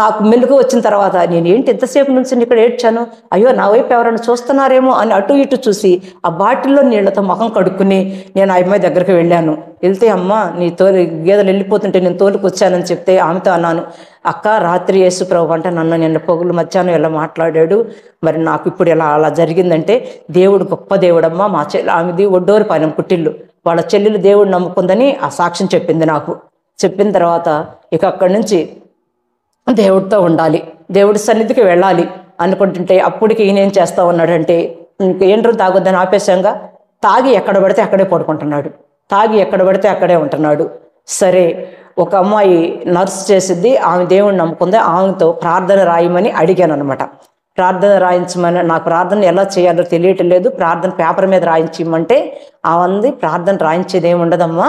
నాకు మెలుగు వచ్చిన తర్వాత నేను ఏంటి ఎంతసేపు నుంచి ఇక్కడ ఏడ్చాను, అయ్యో నా వైపు ఎవరైనా చూస్తున్నారేమో అని అటు ఇటు చూసి ఆ బాటిల్లో నీళ్లతో ముఖం కడుక్కుని నేను ఆ అమ్మాయి దగ్గరికి వెళ్ళాను. వెళ్తే అమ్మ నీ గేదెలు వెళ్ళిపోతుంటే నేను తోలుకొచ్చానని చెప్తే ఆమెతో అన్నాను, అక్క రాత్రి యేసుప్రభు అంటే నన్ను నిన్న పొగులు మధ్యాహ్నం ఎలా మాట్లాడాడు, మరి నాకు ఇప్పుడు అలా జరిగిందంటే దేవుడు గొప్ప దేవుడమ్మా, మా ఆమెది ఒడ్డోరు పైన పుట్టిల్లు, వాళ్ళ చెల్లెలు దేవుడు నమ్ముకుందని ఆ సాక్ష్యం చెప్పింది నాకు. చెప్పిన తర్వాత ఇక అక్కడి నుంచి దేవుడితో ఉండాలి, దేవుడి సన్నిధికి వెళ్ళాలి అనుకుంటుంటే అప్పటికి ఈయనేం చేస్తా ఉన్నాడంటే, ఇంకేంట్రూ తాగొద్దని ఆపేశాంగా, తాగి ఎక్కడ పడితే అక్కడే పడుకుంటున్నాడు, తాగి ఎక్కడ పడితే అక్కడే ఉంటున్నాడు. సరే ఒక అమ్మాయి నర్స్ చేసిద్ది, ఆమె దేవుడిని నమ్ముకుంది, ఆమెతో ప్రార్థన రాయమని అడిగాను అనమాట. ప్రార్థన రాయించమని, నాకు ప్రార్థన ఎలా చేయాలో తెలియటం లేదు, ప్రార్థన పేపర్ మీద రాయించమంటే ఆమె ప్రార్థన రాయించేది ఏమి ఉండదమ్మా,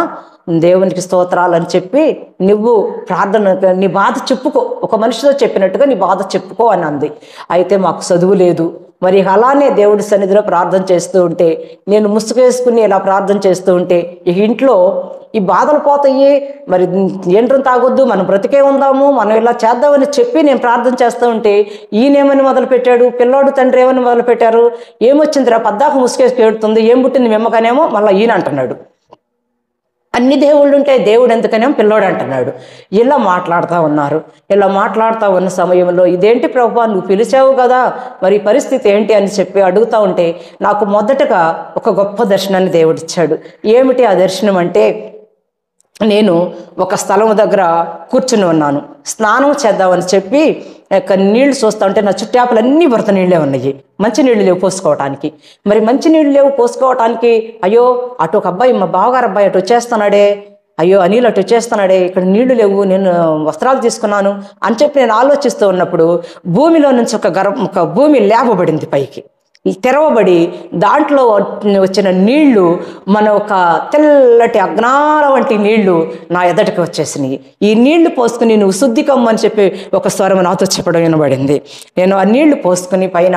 దేవునికి స్తోత్రాలు అని చెప్పి నువ్వు ప్రార్థన నీ బాధ చెప్పుకో, ఒక మనిషితో చెప్పినట్టుగా నీ బాధ చెప్పుకో అని అంది. అయితే మాకు చదువు లేదు, మరి అలానే దేవుడి సన్నిధిలో ప్రార్థన చేస్తూ ఉంటే, నేను ముసుగేసుకుని ఇలా ప్రార్థన చేస్తూ ఉంటే ఈ ఇంట్లో ఈ బాధలు పోతాయి, మరి ఏంట్రం తాగొద్దు, మనం బ్రతికే ఉందాము, మనం ఇలా చేద్దామని చెప్పి నేను ప్రార్థన చేస్తూ ఉంటే ఈయనేమని మొదలుపెట్టాడు, పిల్లోడు తండ్రి ఏమని మొదలుపెట్టారు, ఏమొచ్చిందిరా పద్దాక ముసుగేసి ఏడుతుంది, ఏం పుట్టింది మిమ్మకనేమో మళ్ళీ ఈయన అంటున్నాడు, అన్ని దేవుళ్ళు ఉంటే దేవుడు ఎందుకనేమో పిల్లోడు అంటున్నాడు. ఇలా మాట్లాడుతూ ఉన్నారు. ఇలా మాట్లాడుతూ ఉన్న సమయంలో ఇదేంటి ప్రభువా నువ్వు పిలిచావు కదా, మరి పరిస్థితి ఏంటి అని చెప్పి అడుగుతూ ఉంటే నాకు మొదటగా ఒక గొప్ప దర్శనాన్ని దేవుడిచ్చాడు. ఏమిటి ఆ దర్శనం అంటే, నేను ఒక స్థలం దగ్గర కూర్చుని ఉన్నాను, స్నానం చేద్దామని చెప్పి నీళ్లు చూస్తూ ఉంటే నా చుట్టాపులన్నీ వరద నీళ్ళే ఉన్నాయి, మంచి నీళ్ళు లేవు పోసుకోవటానికి. మరి మంచి నీళ్ళు లేవు పోసుకోవటానికి, అయ్యో అటు ఒక అబ్బాయి మా బావగారు అబ్బాయి అటు వచ్చేస్తున్నాడే, అయ్యో అనిల్ అటు వచ్చేస్తున్నాడే, ఇక్కడ నీళ్లు లేవు, నేను వస్త్రాలు తీసుకున్నాను అని చెప్పి నేను ఆలోచిస్తూ ఉన్నప్పుడు భూమిలో నుంచి ఒక భూమి లేపబడింది పైకి, తెరవబడి దాంట్లో వచ్చిన నీళ్లు మన ఒక తెల్లటి అజ్ఞాన వంటి నీళ్లు నా ఎదటికి వచ్చేసినాయి. ఈ నీళ్లు పోసుకుని నువ్వు శుద్ధి కమ్మని చెప్పి ఒక స్వరం నాతో చెప్పడం వినబడింది. నేను ఆ నీళ్లు పోసుకుని పైన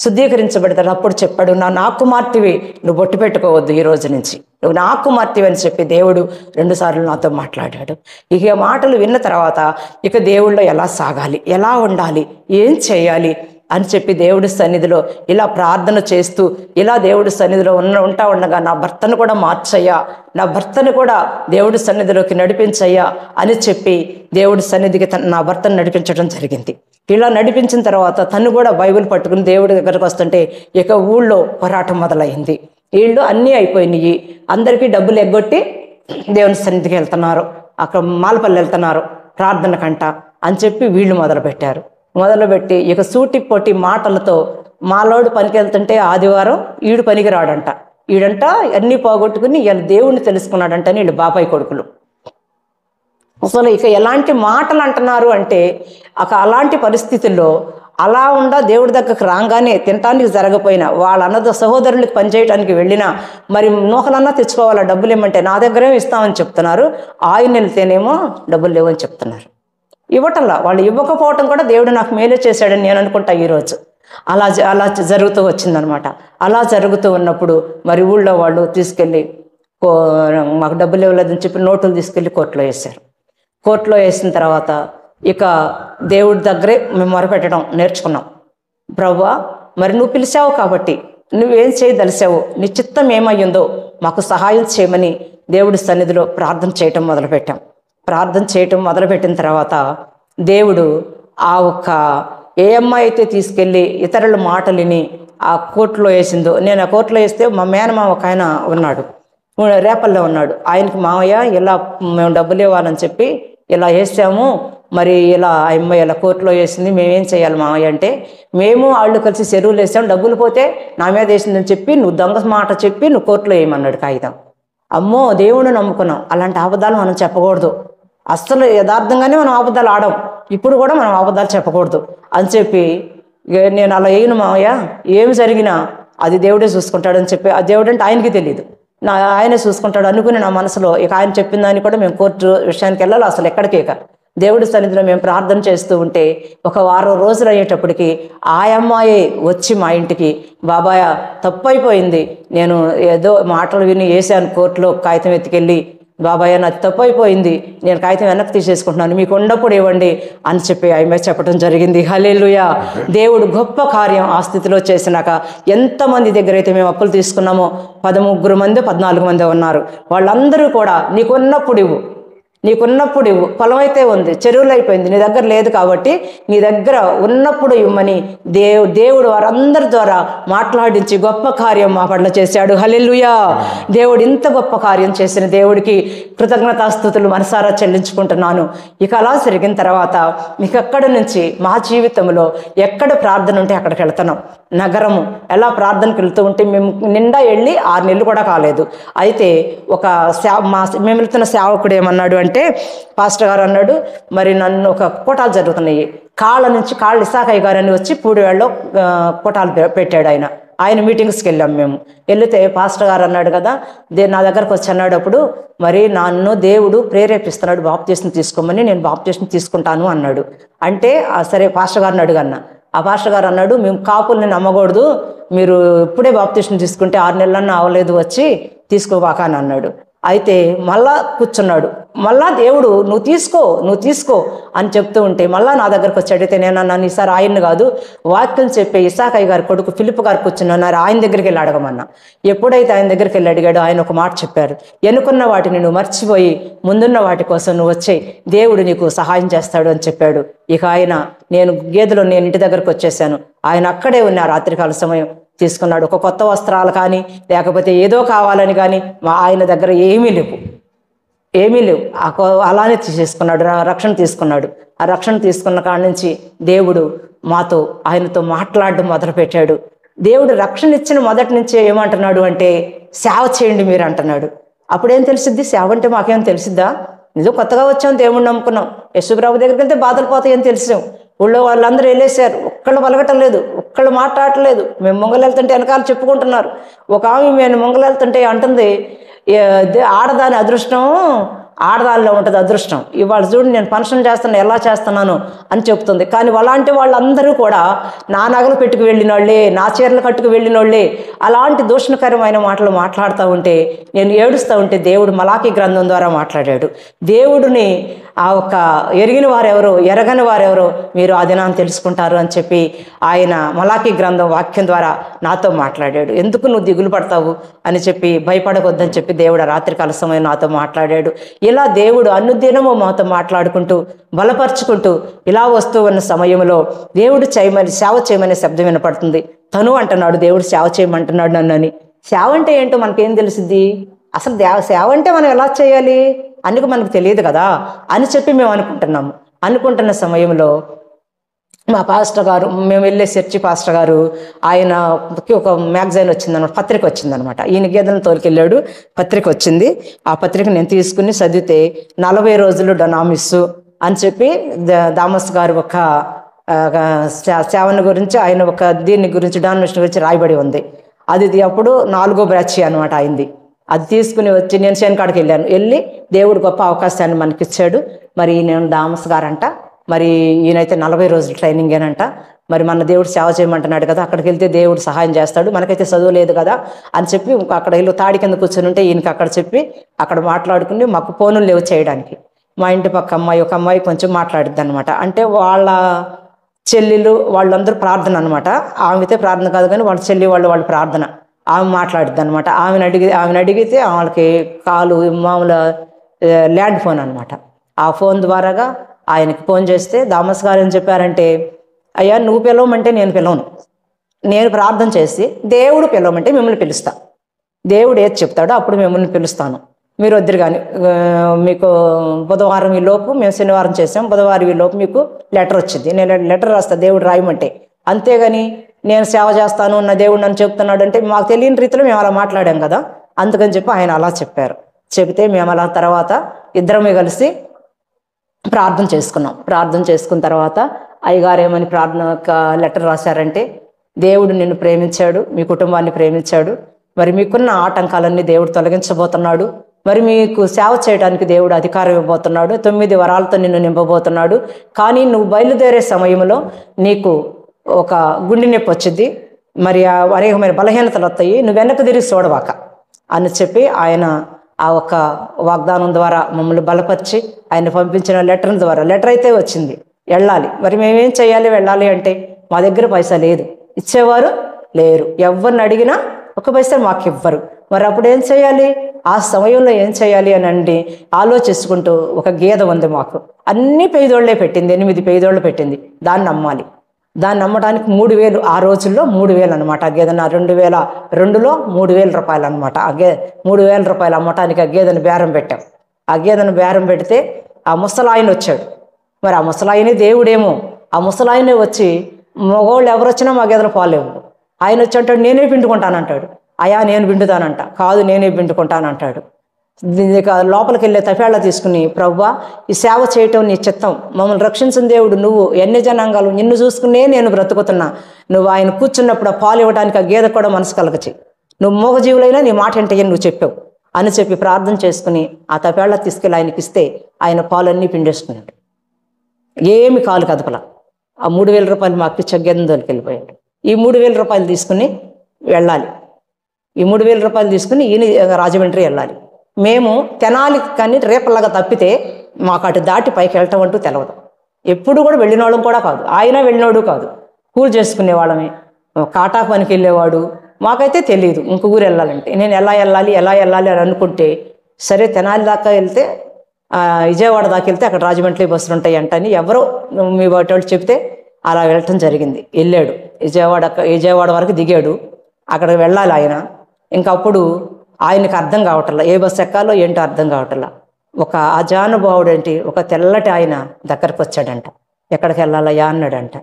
శుద్ధీకరించబడతానప్పుడు చెప్పాడు, నా కుమార్తెవి నువ్వు బొట్టు పెట్టుకోవద్దు, ఈ రోజు నుంచి నువ్వు నా కుమార్తెవి అని చెప్పి దేవుడు 2 సార్లు నాతో మాట్లాడాడు. ఇక మాటలు విన్న తర్వాత ఇక దేవుళ్ళో ఎలా సాగాలి, ఎలా ఉండాలి, ఏం చేయాలి అని చెప్పి దేవుడి సన్నిధిలో ఇలా ప్రార్థన చేస్తూ ఇలా దేవుడి సన్నిధిలో ఉంటా ఉండగా నా భర్తను కూడా మార్చయ్యా, నా భర్తను కూడా దేవుడి సన్నిధిలోకి నడిపించయ్యా అని చెప్పి దేవుడి సన్నిధికి నా భర్తను నడిపించడం జరిగింది. ఇలా నడిపించిన తర్వాత తను కూడా బైబిల్ పట్టుకుని దేవుడి దగ్గరకు వస్తుంటే ఇక ఊళ్ళో పోరాటం మొదలైంది. వీళ్ళు అన్నీ అయిపోయినాయి, అందరికీ డబ్బులు ఎగ్గొట్టి దేవుని సన్నిధికి వెళ్తున్నారు, అక్కడ మాలపల్లి వెళ్తున్నారు ప్రార్థన కంట అని చెప్పి వీళ్ళు మొదలుపెట్టి ఇక సూటి పొట్టి మాటలతో మాలోడు పనికి వెళ్తుంటే ఆదివారం ఈడు పనికి రాడంట, ఈడంట అన్నీ పోగొట్టుకుని ఈయన దేవుణ్ణి తెలుసుకున్నాడంట వీళ్ళు బాబాయ్ కొడుకులు. అసలు ఇక ఎలాంటి మాటలు అంటున్నారు అంటే, అలాంటి పరిస్థితుల్లో అలా దేవుడి దగ్గరకు రాగానే తినటానికి జరగపోయినా వాళ్ళ అన్నద సహోదరులకు పనిచేయడానికి వెళ్ళినా మరి నూకలన్నా తెచ్చుకోవాలా, డబ్బులు ఇవ్వమంటే నా దగ్గరే ఇస్తామని చెప్తున్నారు, ఆయన వెళ్తేనేమో డబ్బులు లేవని చెప్తున్నారు. ఇవ్వటంలా, వాళ్ళు ఇవ్వకపోవటం కూడా దేవుడు నాకు మేలు చేశాడని నేను అనుకుంటా ఈరోజు. అలా జరుగుతూ వచ్చిందనమాట. అలా జరుగుతూ ఉన్నప్పుడు మరి ఊళ్ళో వాళ్ళు తీసుకెళ్ళి మాకు డబ్బులు ఇవ్వలేదని చెప్పి నోటులు తీసుకెళ్ళి కోర్టులో వేశారు. కోర్టులో వేసిన తర్వాత ఇక దేవుడి దగ్గరే మేము మొరపెట్టడం నేర్చుకున్నాం. ప్రభువా మరి నువ్వు పిలిచావు కాబట్టి నువ్వేం చేయదలిసావు, నీ చిత్తం ఏమయ్యిందో మాకు సహాయం చేయమని దేవుడి సన్నిధిలో ప్రార్థన చేయటం మొదలుపెట్టాం. ప్రార్థన చేయటం మొదలుపెట్టిన తర్వాత దేవుడు ఆ ఒక్క ఏ అమ్మాయి అయితే తీసుకెళ్ళి ఇతరుల మాటలు విని ఆ కోర్టులో వేసిందో, నేను ఆ కోర్టులో వేస్తే మా మేనమామ ఒక ఆయన ఉన్నాడు, రేపల్లో ఉన్నాడు. ఆయనకి మామయ్య ఇలా మేము డబ్బులు ఇవ్వాలని చెప్పి ఇలా వేసాము, మరి ఇలా ఆ అమ్మాయి ఇలా కోర్టులో వేసింది, మేమేం చేయాలి మామయ్య అంటే, మేము వాళ్ళు కలిసి చెరువులు వేసాము, డబ్బులు పోతే నా మీద వేసిందని చెప్పి నువ్వు దొంగ మాట చెప్పి నువ్వు కోర్టులో వేయమన్నాడు కాగితం. అమ్మో దేవుడిని నమ్ముకున్నాం, అలాంటి అబద్ధాలు మనం చెప్పకూడదు, అస్సలు యథార్థంగానే మనం అబద్ధాలు ఆడం, ఇప్పుడు కూడా మనం అబద్ధాలు చెప్పకూడదు అని చెప్పి నేను అలా వేయను మామయ్య, ఏమి జరిగినా అది దేవుడే చూసుకుంటాడని చెప్పి, ఆ దేవుడు అంటే ఆయనకి తెలియదు, ఆయనే చూసుకుంటాడు అనుకుని నా మనసులో ఇక ఆయన చెప్పిన దాన్ని కూడా మేము కోర్టు విషయానికి వెళ్ళాలి అసలు ఎక్కడికి. ఇక దేవుడి సన్నిధిలో మేము ప్రార్థన చేస్తూ ఉంటే ఒక వారం రోజులు అయ్యేటప్పటికి ఆ అమ్మాయి వచ్చి మా ఇంటికి, బాబాయ్ తప్పు అయిపోయింది, నేను ఏదో మాటలు విని వేసాను కోర్టులో కాగితం ఎత్తుకెళ్ళి, బాబాయ్ నాది తప్పు అయిపోయింది, నేను కాగితం వెనక్కి తీసేసుకుంటున్నాను, మీకు ఉన్నప్పుడు ఇవ్వండి అని చెప్పి ఆమె చెప్పడం జరిగింది. హల్లెలూయా. దేవుడు గొప్ప కార్యం ఆ స్థితిలో చేసినాక ఎంతమంది దగ్గర అయితే మేము అప్పులు తీసుకున్నామో 13 మంది 14 మంది ఉన్నారు, వాళ్ళందరూ కూడా నీకున్నప్పుడు ఇవ్వు, నీకున్నప్పుడు ఇవ్వు, పొలం అయితే ఉంది, చెరువులు అయిపోయింది, నీ దగ్గర లేదు కాబట్టి నీ దగ్గర ఉన్నప్పుడు ఇవ్వమని దేవుడు వారందరి ద్వారా మాట్లాడించి గొప్ప కార్యం మా పట్ల చేశాడు. హల్లెలూయా. దేవుడు ఇంత గొప్ప కార్యం చేసిన దేవుడికి కృతజ్ఞతాస్తుతులు మనసారా చెల్లించుకుంటున్నాను. ఇక అలా జరిగిన తర్వాత మీకు అక్కడి నుంచి మా జీవితంలో ఎక్కడ ప్రార్థన ఉంటే అక్కడికి వెళ్తున్నాం. నగరము ఎలా ప్రార్థనకి వెళ్తూ ఉంటే మేము నిండా వెళ్ళి 6 నెలలు కూడా కాలేదు. అయితే ఒక మేము వెళ్తున్న సేవకుడు ఏమన్నాడు అంటే, పాస్టర్ గారు అన్నాడు, మరి నన్ను ఒక కోటాలు జరుగుతున్నాయి, కాళ్ళ నుంచి కాళ్ళు ఇసాకయ్య గారు అని వచ్చి పూడివేళ్ళలో కోటాలు పెట్టాడు ఆయన మీటింగ్స్కి వెళ్ళాం. మేము వెళితే పాస్టర్ గారు అన్నాడు కదా, నా దగ్గరకు వచ్చి అన్నాడు అప్పుడు, మరి నన్ను దేవుడు ప్రేరేపిస్తున్నాడు బాప్తీసం తీసుకోమని, నేను బాప్తీసం తీసుకుంటాను అన్నాడు. అంటే సరే పాస్టర్ గారిని అడుగన్నా. ఆ పాస్టర్ గారు అన్నాడు, మేము కాపుల్ని నమ్మకూడదు, మీరు ఇప్పుడే బాప్తీసం తీసుకుంటే 6 నెలలన్నా అవ్వలేదు వచ్చి తీసుకోవాక అని అన్నాడు. అయితే మళ్ళా కూర్చున్నాడు, మళ్ళా దేవుడు నువ్వు తీసుకో అని చెప్తూ ఉంటే మళ్ళా నా దగ్గరకు వచ్చి అడిగితే నేను అన్నాను, ఈసారి ఆయన్ని కాదు, వాక్యం చెప్పే ఇసాకయ్య గారి కొడుకు ఫిలిప్ గారు కూర్చున్నారు, ఆయన దగ్గరికి వెళ్ళి అడగమన్నా. ఎప్పుడైతే ఆయన దగ్గరికి వెళ్ళి అడిగాడో ఆయన ఒక మాట చెప్పారు, ఎన్నుకున్న వాటిని నువ్వు మర్చిపోయి ముందున్న వాటి కోసం నువ్వు వచ్చేయి, దేవుడు నీకు సహాయం చేస్తాడు అని చెప్పాడు. ఇక ఆయన నేను ఇంటి దగ్గరకు వచ్చేసాను, ఆయన అక్కడే ఉన్న రాత్రికాల సమయం తీసుకున్నాడు. ఒక కొత్త వస్త్రాలు కానీ లేకపోతే ఏదో కావాలని కానీ ఆయన దగ్గర ఏమీ లేవు, అలానే తీసేసుకున్నాడు, రక్షణ తీసుకున్నాడు. ఆ రక్షణ తీసుకున్న కాడి నుంచి దేవుడు ఆయనతో మాట్లాడడం మొదలుపెట్టాడు. దేవుడు రక్షణ ఇచ్చిన మొదటి నుంచే ఏమంటున్నాడు అంటే, సేవ చేయండి మీరు అంటున్నాడు. అప్పుడేం తెలిసిద్ది, సేవ అంటే మాకేం తెలిసిద్దా? నిజం కొత్తగా వచ్చాం, దేవుడిని నమ్ముకున్నాం, యేసుప్రభు దగ్గరికి వెళ్తే బాధలు పోతాయని తెలిసాం. ఊళ్ళో వాళ్ళందరూ వెళ్ళేసారు, ఒక్కళ్ళు పలకటం లేదు, ఒక్కళ్ళు మాట్లాడటలేదు. మేము ముంగలు వెళ్తుంటే వెనకాల చెప్పుకుంటున్నారు. ఒక ఆమె మేము ముంగలు వెళ్తుంటే అంటుంది, ఆడదాని అదృష్టం ఆడదానిలో ఉంటుంది అదృష్టం, ఇవాళ చూడు నేను ఫంక్షన్ చేస్తాను ఎలా చేస్తున్నాను అని చెప్తుంది. కానీ అలాంటి వాళ్ళందరూ కూడా నా నగలు పెట్టుకు వెళ్ళిన వాళ్ళే, నా చీరలు కట్టుకు వెళ్ళిన వాళ్ళే అలాంటి దూషణకరమైన మాటలు మాట్లాడుతూ ఉంటే నేను ఏడుస్తూ ఉంటే దేవుడు మలాకీ గ్రంథం ద్వారా మాట్లాడాడు. దేవుడిని ఆ ఒక్క ఎరిగిన వారెవరో ఎరగని వారెవరో మీరు ఆ దినాన్ని తెలుసుకుంటారు అని చెప్పి ఆయన మలాకీ గ్రంథం వాక్యం ద్వారా నాతో మాట్లాడాడు. ఎందుకు నువ్వు దిగులు పడతావు అని చెప్పి, భయపడవద్దని చెప్పి దేవుడు రాత్రికాల సమయం నాతో మాట్లాడాడు. ఇలా దేవుడు అనుదినము మాతో మాట్లాడుకుంటూ బలపరుచుకుంటూ ఇలా వస్తూ ఉన్న సమయంలో దేవుడు సేవ చేయమనే శబ్దం వినపడుతుంది. తను అంటున్నాడు, దేవుడు సేవ చేయమంటున్నాడు నన్నని. సేవ అంటే ఏంటో మనకేం తెలిసిద్ది? అసలు సేవ అంటే మనం ఎలా చేయాలి అందుకు మనకు తెలియదు కదా అని చెప్పి మేము అనుకుంటున్న సమయంలో మా పాస్టర్ గారు, మేము వెళ్ళే చర్చి పాస్టర్ గారు, ఆయనకి ఒక మ్యాగజైన్ వచ్చిందనమాట, పత్రిక వచ్చిందనమాట. ఈయన గేదెలను తోలికెళ్ళాడు, పత్రిక వచ్చింది. ఆ పత్రిక నేను తీసుకుని చదివితే 40 రోజులు డొనామిస్ అని చెప్పి దామస్ గారు ఒక సేవను గురించి, ఆయన ఒక దీని గురించి డొనామిషన్ గురించి రాయబడి ఉంది. అది అప్పుడు 4వ బ్యాచ్ అనమాట అయింది. అది తీసుకుని వచ్చి నేను శనికాడికి వెళ్ళి దేవుడు గొప్ప అవకాశాన్ని మనకిచ్చాడు. మరి నేను దామస్ గారంట, మరి ఈయనైతే 40 రోజులు ట్రైనింగేనంట. మరి మన దేవుడు సేవ చేయమంటున్నాడు కదా, అక్కడికి వెళ్తే దేవుడు సహాయం చేస్తాడు, మనకైతే చదువు లేదు కదా అని చెప్పి అక్కడ వెళ్ళి తాడి కింద కూర్చొని ఉంటే ఈయనకి అక్కడ చెప్పి అక్కడ మాట్లాడుకుని మాకు ఫోనులు లేవు చేయడానికి. మా ఇంటి పక్క ఒక అమ్మాయి కొంచెం మాట్లాడిద్ది అనమాట. అంటే వాళ్ళ చెల్లెలు వాళ్ళందరూ ప్రార్థన అనమాట. ఆమెతే ప్రార్థన కాదు కానీ వాళ్ళ చెల్లి వాళ్ళ ప్రార్థన. ఆమె మాట్లాడిద్ది అనమాట. ఆమెను అడిగితే వాళ్ళకి కాలు మామూలు ల్యాండ్ ఫోన్ అనమాట. ఆ ఫోన్ ద్వారాగా ఆయనకి ఫోన్ చేస్తే దామస్ గారు ఏం చెప్పారంటే, అయ్యా నువ్వు పిలవమంటే నేను పిలవను, నేను ప్రార్థన చేసి దేవుడు పిలవమంటే మిమ్మల్ని పిలుస్తా, దేవుడు ఏది చెప్తాడో అప్పుడు మిమ్మల్ని పిలుస్తాను, మీరు వద్దరు కానీ మీకు బుధవారం ఈ లోపు, మేము శనివారం చేసాం, బుధవారం ఈ లోపు మీకు లెటర్ వచ్చింది, నేను లెటర్ రాస్తా దేవుడు రాయమంటే, అంతేగాని నేను సేవ చేస్తాను నా దేవుడు నన్ను చెప్తున్నాడు అంటే మాకు తెలియని రీతిలో మేము అలా మాట్లాడాం కదా, అందుకని చెప్పి ఆయన అలా చెప్పారు. చెబితే మేము అలా తర్వాత ఇద్దరమే కలిసి ప్రార్థన చేసుకున్నాం. ప్రార్థన చేసుకున్న తర్వాత అయ్యగారు ఏమని ప్రార్థన లెటర్ రాశారంటే, దేవుడు నిన్ను ప్రేమించాడు, మీ కుటుంబాన్ని ప్రేమించాడు, మరి మీకున్న ఆటంకాలన్నీ దేవుడు తొలగించబోతున్నాడు, మరి మీకు సేవ చేయడానికి దేవుడు అధికారం ఇవ్వబోతున్నాడు, 9 వరాలతో నిన్ను నింపబోతున్నాడు, కానీ నువ్వు బయలుదేరే సమయంలో నీకు ఒక గుండె నొప్పి వచ్చింది, మరి అనేకమైన బలహీనతలు వస్తాయి, నువ్వు వెనక్కి తిరిగి చూడవాక అని చెప్పి ఆయన ఆ ఒక్క వాగ్దానం ద్వారా మమ్మల్ని బలపరిచి ఆయన పంపించిన లెటర్ ద్వారా, లెటర్ అయితే వచ్చింది, వెళ్ళాలి, మరి మేమేం చేయాలి వెళ్ళాలి అంటే మా దగ్గర పైసా లేదు, ఇచ్చేవారు లేరు, ఎవరిని అడిగినా ఒక పైసా మాకు ఇవ్వరు, మరి అప్పుడు ఏం చేయాలి, ఆ సమయంలో ఏం చేయాలి అని అండి ఆలోచించుకుంటూ ఒక గేదె ఉంది మాకు, అన్ని పేదోళ్లే పెట్టింది, 8 పేదోళ్ళు పెట్టింది, దాన్ని అమ్మాలి, దాన్ని అమ్మడానికి 3,000, ఆ రోజుల్లో 3,000 అనమాట. ఆ గేదెను 2002లో 3,000 రూపాయలు అనమాట. 3,000 రూపాయలు అమ్మటానికి ఆ గేదెను బేరం పెట్టాం. ఆ గేదెను బేరం పెడితే ఆ ముసలాయన వచ్చాడు, మరి ఆ ముసలాయనే దేవుడేమో, ఆ ముసలాయనే వచ్చి మగవాళ్ళు ఎవరు వచ్చినా మా గేదెను పాలేవు, ఆయన వచ్చి అంటాడు నేనే పిండుకుంటానంటాడు, అయా నేను పిండుతానంట, కాదు నేనే పిండుకుంటానంటాడు. లోపలికి వెళ్ళే తపేళ్ళ తీసుకుని, ప్రభువా ఈ సేవ చేయటం నీ చిత్తం, మమ్మల్ని రక్షించిన దేవుడు నువ్వు, ఎన్ని జనాంగాలు నిన్ను చూసుకునే నేను బ్రతుకుతున్నా, నువ్వు ఆయన కూర్చున్నప్పుడు ఆ పాలు ఇవ్వడానికి ఆ గేదె కూడా మనసు కలగచి, నువ్వు మూగజీవులైనా నీ మాట ఏంటయ్యని నువ్వు చెప్పావు అని చెప్పి ప్రార్థన చేసుకుని ఆ తపేళ్ళ తీసుకెళ్ళి ఆయనకి ఇస్తే ఆయన పాలన్నీ పిండేసుకున్నాడు, ఏమి కాలు కదపల. ఆ 3,000 రూపాయలు మాకు పిచ్చ గేదెను దొరికెళ్ళిపోయాడు. ఈ 3,000 రూపాయలు తీసుకుని వెళ్ళాలి, ఈ 3,000 రూపాయలు తీసుకుని ఈయన రాజమండ్రి వెళ్ళాలి. మేము తెనాలి కానీ రేపలాగా తప్పితే మాకు అటు దాటి పైకి వెళ్ళటం అంటూ తెలవదు, ఎప్పుడు కూడా వెళ్ళిన వాళ్ళం కూడా కాదు, ఆయన వెళ్ళినోడు కాదు, కూలి చేసుకునే వాళ్ళమే, కాటా పనికి వెళ్ళేవాడు, మాకైతే తెలియదు ఇంక ఊరు వెళ్ళాలంటే. నేను ఎలా వెళ్ళాలి అని అనుకుంటే, సరే తెనాలి దాకా వెళ్తే విజయవాడ దాకా వెళ్తే అక్కడ రాజమండ్రి బస్సులు ఉంటాయి అంటని ఎవరో మీ వాళ్ళు చెప్తే అలా వెళ్ళటం జరిగింది. వెళ్ళాడు విజయవాడ వరకు దిగాడు, అక్కడికి వెళ్ళాలి ఆయన. ఇంకప్పుడు ఆయనకు అర్థం కావట్లా, ఏ బస్సు ఎక్కాలో ఏంటో అర్థం కావట్లా. ఒక అజానుభావుడు ఏంటి, ఒక తెల్లటి ఆయన దగ్గరకు వచ్చాడంట. ఎక్కడికి వెళ్ళాలయ్యా అన్నాడంట.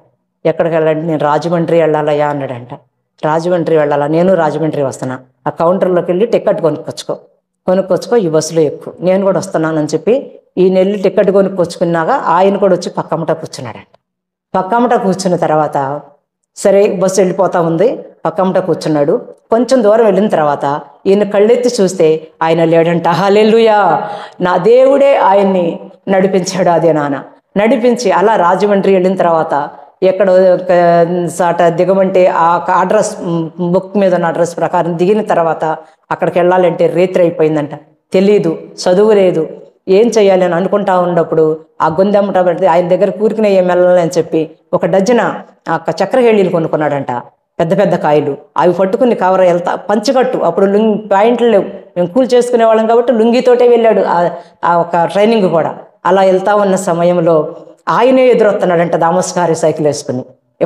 ఎక్కడికి వెళ్ళాలంటే నేను రాజమండ్రి వెళ్ళాలయ్యా అన్నాడంట. రాజమండ్రి వెళ్ళాలా, నేను రాజమండ్రి వస్తున్నా, ఆ కౌంటర్లోకి వెళ్ళి టికెట్ కొనుక్కొచ్చుకో ఈ బస్సులో ఎక్కువ, నేను కూడా వస్తున్నానని చెప్పి ఈయన వెళ్ళి టికెట్ కొనుక్కొచ్చుకున్నాక ఆయన కూడా వచ్చి పక్కమట కూర్చున్నాడంట. పక్కమట కూర్చున్న తర్వాత సరే బస్సు వెళ్ళిపోతా ఉంది, పక్కమట కూర్చున్నాడు. కొంచెం దూరం వెళ్ళిన తర్వాత ఈయన కళ్ళెత్తి చూస్తే ఆయన లేడంట. హల్లెలూయా, నా దేవుడే ఆయన్ని నడిపించాడు. అదే నాన్న నడిపించి అలా రాజమండ్రి వెళ్ళిన తర్వాత ఎక్కడ సాట దిగమంటే ఆ అడ్రస్ బుక్ మీద ఉన్న అడ్రస్ ప్రకారం దిగిన తర్వాత అక్కడికి వెళ్ళాలంటే రేత్రి అయిపోయిందంట. తెలీదు, చదువు లేదు, ఏం చేయాలి అని అనుకుంటా ఉన్నప్పుడు ఆ గొంతెమ్మట పెడితే ఆయన దగ్గర కూరుకునే ఏం వెళ్ళాలి అని చెప్పి ఒక డజన చక్రకేళీలు కొనుక్కున్నాడంట, పెద్ద పెద్ద కాయలు. అవి పట్టుకుని కవర వెళ్తా పంచకట్టు, అప్పుడు ప్యాంట్లు లేవు, మేము కూల్ చేసుకునే వాళ్ళం కాబట్టి లుంగితోటే వెళ్ళాడు ఆ ఒక ట్రైనింగ్ కూడా. అలా వెళ్తా ఉన్న సమయంలో ఆయనే ఎదురొస్తున్నాడంట దామస్ గారి సైకిల్ వేసుకుని.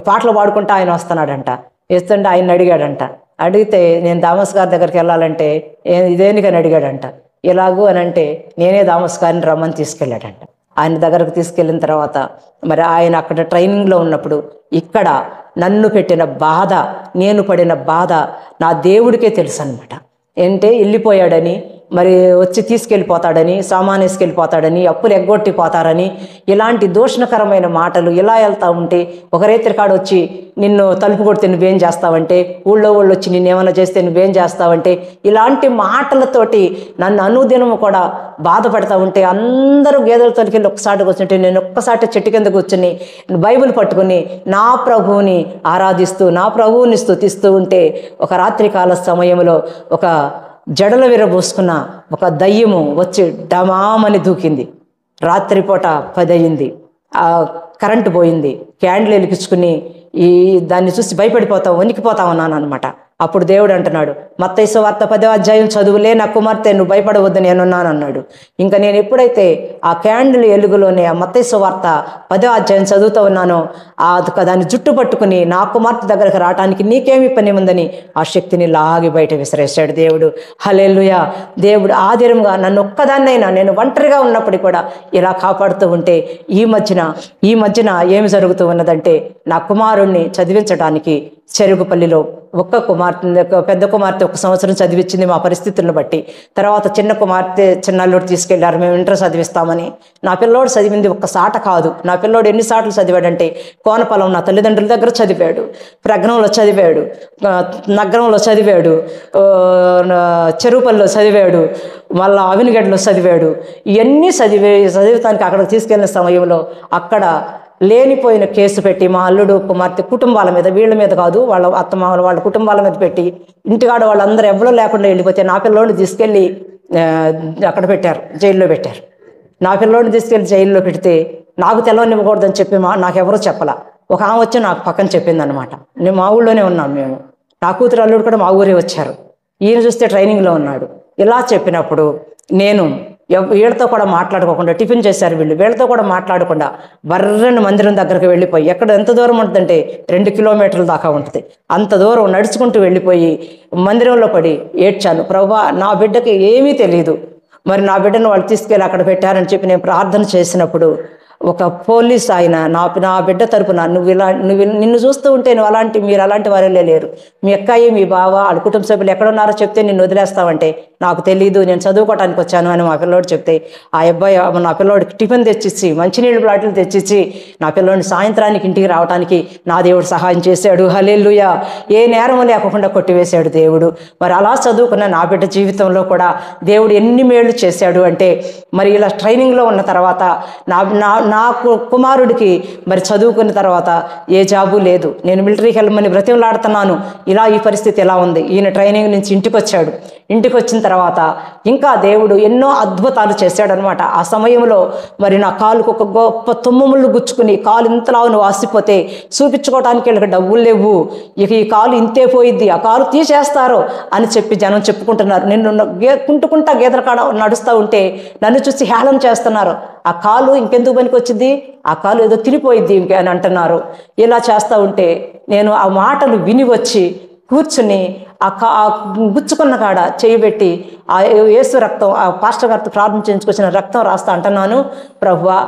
పాటలు పాడుకుంటూ ఆయన వస్తున్నాడంట. వేస్తుంటే ఆయన అడిగాడంట. అడిగితే నేను దామస్ గారి దగ్గరికి వెళ్ళాలంటే ఇదేనికని అడిగాడంట. ఎలాగూ అని అంటే నేనే దామస్ గారిని రమ్మని తీసుకెళ్ళాడంట. ఆయన దగ్గరకు తీసుకెళ్ళిన తర్వాత మరి ఆయన అక్కడ ట్రైనింగ్లో ఉన్నప్పుడు ఇక్కడ నన్ను పెట్టిన బాధ, నేను పడిన బాధ నా దేవుడికే తెలుసు అనమాట. ఏంటే వెళ్ళిపోయాడని, మరి వచ్చి తీసుకెళ్ళిపోతాడని, సామాన్ వేసుకెళ్ళిపోతాడని, అప్పులు ఎగ్గొట్టిపోతారని, ఇలాంటి దూషణకరమైన మాటలు ఇలా వెళ్తా ఉంటే ఒక రైతు కాడ వచ్చి నిన్ను తలుపు కొడితే నువ్వేం చేస్తావంటే, ఊళ్ళో వాళ్ళు వచ్చి నిన్నేమైనా చేస్తే నువ్వేం చేస్తావంటే, ఇలాంటి మాటలతోటి నన్ను అనుదినము కూడా బాధపడతా ఉంటే అందరూ గేదెల తొలికెళ్ళి ఒక్కసారి కూర్చుంటే నేను ఒక్కసారి చెట్టు కింద కూర్చుని బైబిల్ పట్టుకుని నా ప్రభువుని ఆరాధిస్తూ నా ప్రభువుని స్తుతిస్తూ ఉంటే ఒక రాత్రికాల సమయంలో ఒక జడలు విరబోసుకున్న ఒక దయ్యము వచ్చి డమామని దూకింది. రాత్రిపూట 10 అయింది, కరెంటు పోయింది, క్యాండిల్ వెలిగించుకుని దాన్ని చూసి భయపడిపోతాం, వణికిపోతా ఉన్నాను అనమాట. అప్పుడు దేవుడు అంటున్నాడు, మత్తయి సువార్త 10వ అధ్యాయం చదువులే నా కుమార్తె నువ్వు భయపడవద్దు నేనున్నాను అన్నాడు. ఇంకా నేను ఎప్పుడైతే ఆ క్యాండిల్ ఎలుగులోనే ఆ మత్తయి సువార్త 10వ అధ్యాయం చదువుతూ ఉన్నానో దాన్ని జుట్టు పట్టుకుని నా కుమార్తె దగ్గరకు రావడానికి నీకేమి పని ఉందని ఆ శక్తిని లాగి బయట విసిరేశాడు దేవుడు. హల్లెలూయా. దేవుడు ఆదిరంగా నన్ను ఒక్కదాన్నైనా నేను ఒంటరిగా ఉన్నప్పటికీ కూడా ఇలా కాపాడుతూ ఉంటే ఈ మధ్యన ఏమి జరుగుతూ ఉన్నదంటే నా కుమారుణ్ణి చదివించడానికి చెరుగుపల్లిలో పెద్ద కుమార్తె 1 సంవత్సరం చదివించింది మా పరిస్థితులను బట్టి. తర్వాత చిన్నల్లుడు తీసుకెళ్లారు, మేము ఇంటర్ చదివిస్తామని. నా పిల్లోడు చదివింది 1 సాట కాదు. నా పిల్లోడు ఎన్ని సార్లు చదివాడంటే కోనపొలం నా తల్లిదండ్రుల దగ్గర చదివాడు, ప్రజ్ఞంలో చదివాడు, నగరంలో చదివాడు, చెరువుపల్లిలో చదివాడు, మళ్ళా అవినిగడ్డలో చదివాడు. ఇవన్నీ చదివితానికి అక్కడికి తీసుకెళ్లిన సమయంలో అక్కడ లేనిపోయిన కేసు పెట్టి మా అల్లుడు కుమార్తె కుటుంబాల మీద, వీళ్ళ మీద కాదు, వాళ్ళ అత్తమామల వాళ్ళ కుటుంబాల మీద పెట్టి ఇంటికాడ వాళ్ళందరూ ఎవరో లేకుండా వెళ్ళిపోతే నా పిల్లోడిని తీసుకెళ్ళి అక్కడ పెట్టారు, జైల్లో పెట్టారు. నా పిల్లోడిని తీసుకెళ్ళి జైల్లో పెడితే నాకు తెలవనివ్వకూడదని చెప్పి నాకెవరూ చెప్పలా. ఒక ఆమె వచ్చి నాకు పక్కన చెప్పింది అనమాట. నేను మా ఊళ్ళోనే ఉన్నాం మేము. నా కూతురు అల్లుడు కూడా మా ఊరే వచ్చారు. ఈయన చూస్తే ట్రైనింగ్లో ఉన్నాడు. ఇలా చెప్పినప్పుడు నేను వీళ్ళతో కూడా మాట్లాడుకోకుండా, టిఫిన్ చేశారు వీళ్ళు, వీళ్ళతో కూడా మాట్లాడకుండా బర్రని మందిరం దగ్గరకు వెళ్ళిపోయి, ఎక్కడ ఎంత దూరం ఉంటుందంటే 2 కిలోమీటర్ల దాకా ఉంటుంది, అంత దూరం నడుచుకుంటూ వెళ్ళిపోయి మందిరంలో పడి ఏడ్చాను. ప్రభువా, నా బిడ్డకి ఏమీ తెలియదు, మరి నా బిడ్డను వాళ్ళు తీసుకెళ్ళి అక్కడ పెట్టారని చెప్పి నేను ప్రార్థన చేసినప్పుడు ఒక పోలీస్ ఆయన నా బిడ్డ తరపున నిన్ను చూస్తూ ఉంటే మీరు అలాంటి వారే లేరు, మీ అక్కయ్య మీ బావ వాళ్ళ కుటుంబ సభ్యులు ఎక్కడున్నారో చెప్తే నిన్ను వదిలేస్తావంటే నాకు తెలియదు, నేను చదువుకోవడానికి వచ్చాను అని మా పిల్లోడు చెప్తే ఆ అబ్బాయి నా పిల్లోడికి టిఫిన్ తెచ్చిచ్చి, మంచినీళ్ళు బాటిల్ తెచ్చిచ్చి నా పిల్లోడిని సాయంత్రానికి ఇంటికి రావడానికి నా దేవుడు సహాయం చేశాడు. హల్లెలూయా. ఏ నేరము లేకుండా కొట్టివేశాడు దేవుడు. మరి అలా చదువుకున్న నా బిడ్డ జీవితంలో కూడా దేవుడు ఎన్ని మేళ్ళు చేశాడు అంటే, మరి ఇలా ట్రైనింగ్లో ఉన్న తర్వాత నా కుమారుడికి మరి చదువుకున్న తర్వాత ఏ జాబు లేదు, నేను మిలిటరీకి వెళ్ళమని బ్రతిమలాడుతున్నాను, ఇలా ఈ పరిస్థితి ఎలా ఉంది. ఈయన ట్రైనింగ్ నుంచి ఇంటికి వచ్చాడు. ఇంటికి వచ్చిన తర్వాత ఇంకా దేవుడు ఎన్నో అద్భుతాలు చేశాడనమాట. ఆ సమయంలో మరి నా కాలుకు ఒక గొప్ప తుమ్మముళ్ళు గుచ్చుకుని కాలు ఇంతలావును వాసిపోతే చూపించుకోవడానికి వీళ్ళకి డబ్బులు లేవు, ఇక ఈ కాలు ఇంతే పోయిద్ది, ఆ కాలు తీసేస్తారు అని చెప్పి జనం చెప్పుకుంటున్నారు. నిన్ను కుంటుకుంటా గీతల కాడ నడుస్తూ ఉంటే నన్ను చూసి హేళన చేస్తున్నారు. ఆ కాలు ఇంకెందుకు పనికి వచ్చింది, ఆ కాలు ఏదో తిరిగిపోయిద్ది అని అంటున్నారు. ఇలా చేస్తూ ఉంటే నేను ఆ మాటలు విని వచ్చి కూర్చుని ఆ గుచ్చుకున్న కాడ చేయబెట్టి ఆ యేసు రక్తం, ఆ పాస్టర్ గారితో ప్రార్థన చేయించుకొచ్చిన రక్తం రాస్తా అంటున్నాను, ప్రభువా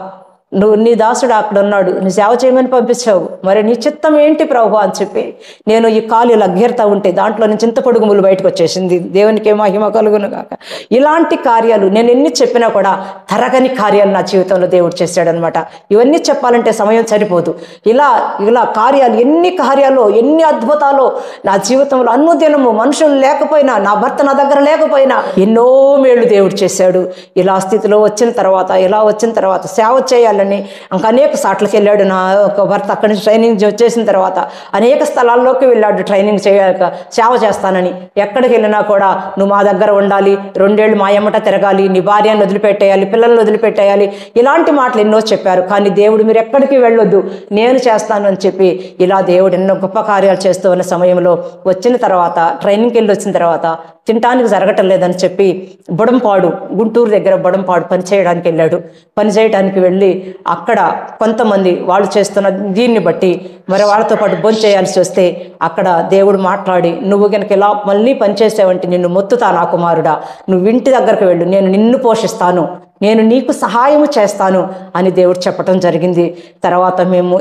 నీ దాసుడు అక్కడ ఉన్నాడు, నీ సేవ చేయమని పంపించావు, మరి నీ చిత్తం ఏంటి ప్రభు అని చెప్పి నేను ఈ కాలు ఇలా గీరుతా ఉంటే దాంట్లో నుంచి ఇంత పొడుగుములు బయటకు వచ్చేసింది. దేవునికి మహిమ కలుగును గాక. ఇలాంటి కార్యాలు నేను ఎన్ని చెప్పినా కూడా తరగని కార్యాలు నా జీవితంలో దేవుడు చేశాడనమాట. ఇవన్నీ చెప్పాలంటే సమయం సరిపోదు. ఇలా కార్యాలు, ఎన్ని కార్యాలు, ఎన్ని అద్భుతాలు నా జీవితంలో అనుదినము, మనుషులు లేకపోయినా, నా భర్త నా దగ్గర లేకపోయినా ఎన్నో మేళ్ళు దేవుడు చేశాడు. ఇలా స్థితిలో వచ్చిన తర్వాత సేవ చేయాలని ఇంకా అనేక సాట్లకి వెళ్ళాడు. నా ఒక భర్త అక్కడి నుంచి ట్రైనింగ్ చేసిన తర్వాత అనేక స్థలాల్లోకి వెళ్ళాడు ట్రైనింగ్ చేయక, సేవ చేస్తానని. ఎక్కడికి వెళ్ళినా కూడా నువ్వు మా దగ్గర ఉండాలి, 2 ఏళ్ళు మా ఎమ్మట తిరగాలి, నీ భార్యను వదిలిపెట్టేయాలి, పిల్లల్ని వదిలిపెట్టేయాలి, ఇలాంటి మాటలు ఎన్నో చెప్పారు. కానీ దేవుడు మీరు ఎక్కడికి వెళ్ళొద్దు, నేను చేస్తాను అని చెప్పి ఇలా దేవుడు ఎన్నో గొప్ప కార్యాలు చేస్తూ ఉన్న సమయంలో వచ్చిన తర్వాత, ట్రైనింగ్కి వెళ్ళి వచ్చిన తర్వాత తినటానికి జరగటం లేదని చెప్పి బొడంపాడు, గుంటూరు దగ్గర బొడంపాడు పనిచేయడానికి వెళ్ళాడు. పనిచేయడానికి వెళ్ళి అక్కడ కొంతమంది వాళ్ళు చేస్తున్న దీన్ని బట్టి మరి వాళ్ళతో పాటు భోంచేయాల్సి వస్తే అక్కడ దేవుడు మాట్లాడి, నువ్వు కనుక ఇలా మళ్ళీ పనిచేసావంటే నిన్ను మొత్తుతా నా కుమారుడా, నువ్వు ఇంటి దగ్గరకు వెళ్ళు, నేను నిన్ను పోషిస్తాను, నేను నీకు సహాయం చేస్తాను అని దేవుడు చెప్పటం జరిగింది. తర్వాత మేము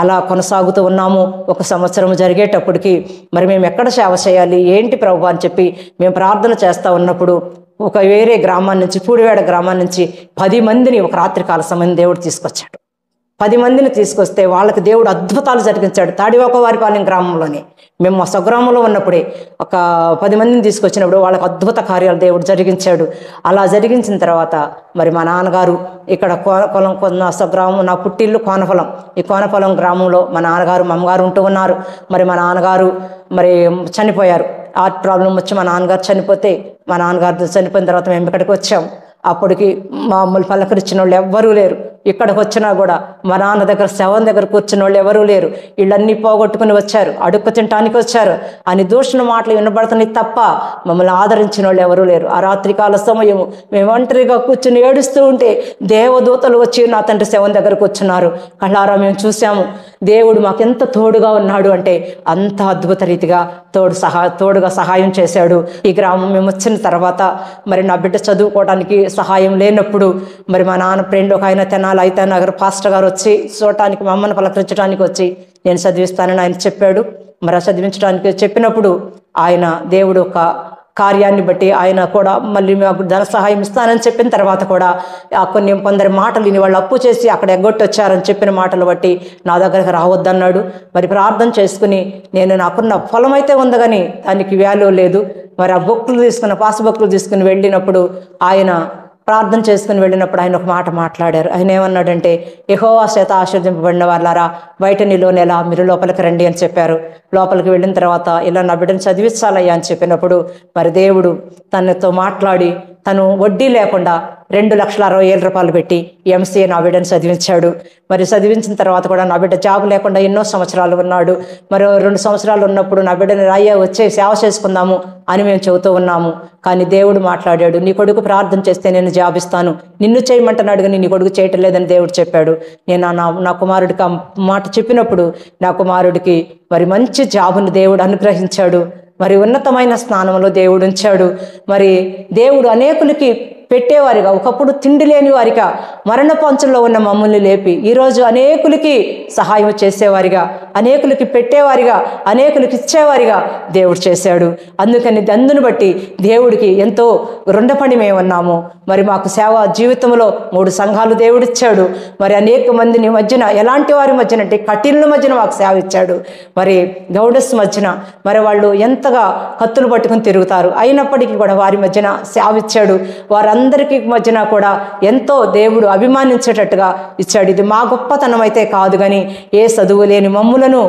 అలా కొనసాగుతూ ఉన్నాము. 1 సంవత్సరం జరిగేటప్పటికి మరి మేము ఎక్కడ సేవ చేయాలి ఏంటి ప్రభు అని చెప్పి మేము ప్రార్థన చేస్తూ ఉన్నప్పుడు ఒక వేరే గ్రామాన్ని నుంచి, పూడివేడ గ్రామాన్ని నుంచి 10 మందిని ఒక రాత్రికాల సమయం దేవుడు తీసుకొచ్చాడు. 10 మందిని తీసుకొస్తే వాళ్ళకి దేవుడు అద్భుతాలు జరిగించాడు. తాడివాకవారిపాలెం గ్రామంలోనే మేము మా స్వగ్రామంలో ఉన్నప్పుడే ఒక 10 మందిని తీసుకొచ్చినప్పుడు వాళ్ళకి అద్భుత కార్యాలు దేవుడు జరిగించాడు. అలా జరిగించిన తర్వాత మరి మా నాన్నగారు ఇక్కడ కొన్న స్వగ్రామం, నా పుట్టిల్లు కోనపొలం, ఈ కోనపొలం గ్రామంలో మా నాన్నగారు మా అమ్మగారు ఉంటూ ఉన్నారు. మరి మా నాన్నగారు మరి చనిపోయారు. హార్ట్ ప్రాబ్లం వచ్చి మా నాన్నగారు చనిపోతే, మా నాన్నగారు చనిపోయిన తర్వాత మేము ఇక్కడికి వచ్చాం. అప్పటికి మమ్మల్ని పలకరించిన వాళ్ళు ఎవ్వరూ లేరు. ఇక్కడికి వచ్చినా కూడా మా నాన్న దగ్గర శవం దగ్గర కూర్చున్న వాళ్ళు ఎవరూ లేరు, వీళ్ళన్నీ పోగొట్టుకుని వచ్చారు, అడుక్కు తినటానికి వచ్చారు అని దూషణ మాటలు వినబడుతున్నాయి తప్ప మమ్మల్ని ఆదరించిన వాళ్ళు ఎవరూ లేరు. ఆ రాత్రికాల సమయము మేము ఒంటరిగా కూర్చుని ఏడుస్తూ ఉంటే దేవదూతలు వచ్చి నా తండ్రి శవం దగ్గర కూర్చున్నారు. కళ్ళారా మేము చూసాము. దేవుడు మాకెంత తోడుగా ఉన్నాడు అంటే అంత అద్భుత రీతిగా తోడుగా సహాయం చేశాడు. ఈ గ్రామం మేము వచ్చిన తర్వాత మరి నా బిడ్డ చదువుకోవడానికి సహాయం లేనప్పుడు మరి మా నాన్న ఫ్రెండ్ ఒక ఆయన తెనాలి అయితే నగర్ పాస్టర్ గారు వచ్చి చూడటానికి మా అమ్మను పలకరించడానికి వచ్చి నేను చదివిస్తానని ఆయన చెప్పాడు. మరి చదివించడానికి చెప్పినప్పుడు ఆయన దేవుడు ఒక కార్యాన్ని బట్టి ఆయన కూడా మళ్ళీ మాకు ధన సహాయం ఇస్తానని చెప్పిన తర్వాత కూడా కొందరి మాటలు విని వాళ్ళు అప్పు చేసి అక్కడ ఎగ్గొట్టి వచ్చారని చెప్పిన మాటలు బట్టి నా దగ్గరకు రావద్దన్నాడు. మరి ప్రార్థన చేసుకుని నేను నాకున్న పొలం అయితే ఉంది కానీ దానికి వాల్యూ లేదు. మరి ఆ పాస్ బుక్లు తీసుకుని వెళ్ళినప్పుడు ఆయన ప్రార్థన చేసుకుని వెళ్ళినప్పుడు ఆయన ఒక మాట మాట్లాడారు. ఆయన ఏమన్నాడంటే, యెహోవా చేత ఆశీర్వదింపబడిన వాళ్ళారా బయట నిలువనేలా మీరు లోపలికి రండి అని చెప్పారు. లోపలికి వెళ్ళిన తర్వాత ఇలా నా బిడ్డను చదివించాలయ్యా అని చెప్పినప్పుడు మరి దేవుడు తనతో మాట్లాడి తను వడ్డీ లేకుండా 2,60,000 పెట్టి ఎంసీఏ నా బిడ్డను చదివించాడు. మరి చదివించిన తర్వాత కూడా నా బిడ్డ జాబ్ లేకుండా ఎన్నో సంవత్సరాలు ఉన్నాడు. మరో 2 సంవత్సరాలు ఉన్నప్పుడు నా బిడ్డని రాయ్యా వచ్చే సేవ చేసుకుందాము అని మేము చెబుతూ ఉన్నాము. కానీ దేవుడు మాట్లాడాడు, నీ కొడుకు ప్రార్థన చేస్తే నేను జాబ్ ఇస్తాను, నిన్ను చేయమంటున్నాడు కానీ నీ కొడుకు చేయటం లేదని దేవుడు చెప్పాడు. నేను నా కుమారుడికి ఆ మాట చెప్పినప్పుడు నా కుమారుడికి మరి మంచి జాబును దేవుడు అనుగ్రహించాడు. మరి ఉన్నతమైన స్థానంలో దేవుడు ఉంచాడు. మరి దేవుడు అనేకులకి పెట్టేవారిగా, ఒకప్పుడు తిండి లేని వారిగా, మరణ పంచుల్లో ఉన్న మమ్మల్ని లేపి ఈరోజు అనేకులకి సహాయం చేసేవారిగా, అనేకులకి పెట్టేవారిగా, అనేకులకి ఇచ్చేవారిగా దేవుడు చేశాడు. అందును బట్టి దేవుడికి ఎంతో రుణపడి మేము ఉన్నాము. మరి మాకు సేవ జీవితంలో 3 సంఘాలు దేవుడిచ్చాడు. మరి అనేక మందిని మధ్యన, ఎలాంటి వారి మధ్యన అంటే కఠినుల మధ్యన మాకు సేవ ఇచ్చాడు. మరి గౌడస్ మధ్యన మరి వాళ్ళు ఎంతగా కత్తులు పట్టుకుని తిరుగుతారు, అయినప్పటికీ కూడా వారి మధ్యన సేవ ఇచ్చాడు. వారందరికీ మధ్యన కూడా ఎంతో దేవుడు అభిమానించేటట్టుగా ఇచ్చాడు. ఇది మా గొప్పతనం అయితే కాదు కానీ ఏ చదువు లేని మమ్ములను,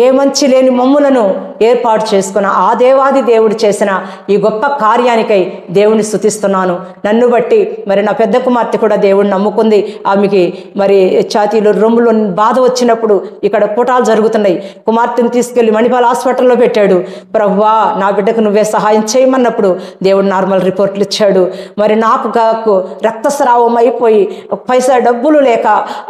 ఏ మంచి లేని మమ్ములను ఏర్పాటు చేసుకున్న ఆ దేవాది దేవుడు చేసిన ఈ గొప్ప కార్యానికై దేవుని స్తుతిస్తున్నాను. నన్ను బట్టి మరి నా పెద్ద కుమార్తె కూడా దేవుడిని నమ్ముకుంది. ఆమెకి మరి ఛాతీలో రొమ్ములో బాధ వచ్చినప్పుడు ఇక్కడ పుటాలు జరుగుతున్నాయి. కుమార్తెను తీసుకెళ్లి మణిపాల్ హాస్పిటల్లో పెట్టాడు. ప్రభువా నా బిడ్డకు నువ్వే సహాయం చేయమన్నప్పుడు దేవుడు నార్మల్ రిపోర్ట్లు ఇచ్చాడు. మరి నాకు రక్తస్రావం అయిపోయి పైసా డబ్బులు లేక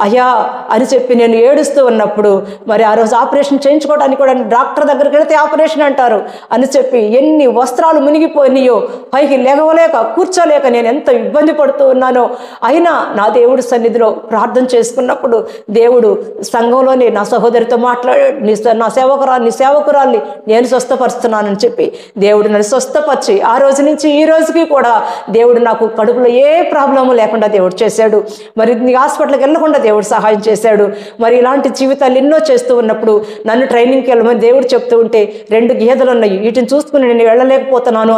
అయ్యా అని చెప్పి నేను ఏడుస్తూ ఉన్నప్పుడు మరి ఆ రోజు ఆపరేషన్ చేయించుకోవడానికి కూడా డాక్టర్ దగ్గరికి వెళితే ఆపరేషన్ అంటారు అని చెప్పి ఎన్ని వస్త్రాలు మునిగిపోయినాయో, పైకి లేగవలేక కూర్చోలేక నేను ఎంత ఇబ్బంది పడుతూ ఉన్నానో, అయినా నా దేవుడి సన్నిధిలో ప్రార్థన చేసుకున్నప్పుడు దేవుడు సంఘంలోనే నా సహోదరితో మాట్లాడాడు. నా సేవకురాల్ని నేను స్వస్థపరుస్తున్నానని చెప్పి దేవుడు నన్ను స్వస్థపరిచి ఆ రోజు నుంచి ఈ రోజుకి కూడా దేవుడు నాకు కడుపులో ఏ ప్రాబ్లము లేకుండా దేవుడు చేశాడు. మరి హాస్పిటల్కి వెళ్ళకుండా దేవుడు సహాయం చేశాడు. మరి ఇలాంటి జీవితాలు ఎన్నో చేస్తూ ఉన్నప్పుడు నన్ను ట్రైనింగ్కి వెళ్ళమని దేవుడు చెప్తూ ఉంటే 2 గేదెలు ఉన్నాయి, వీటిని చూసుకుని నేను వెళ్ళలేకపోతున్నాను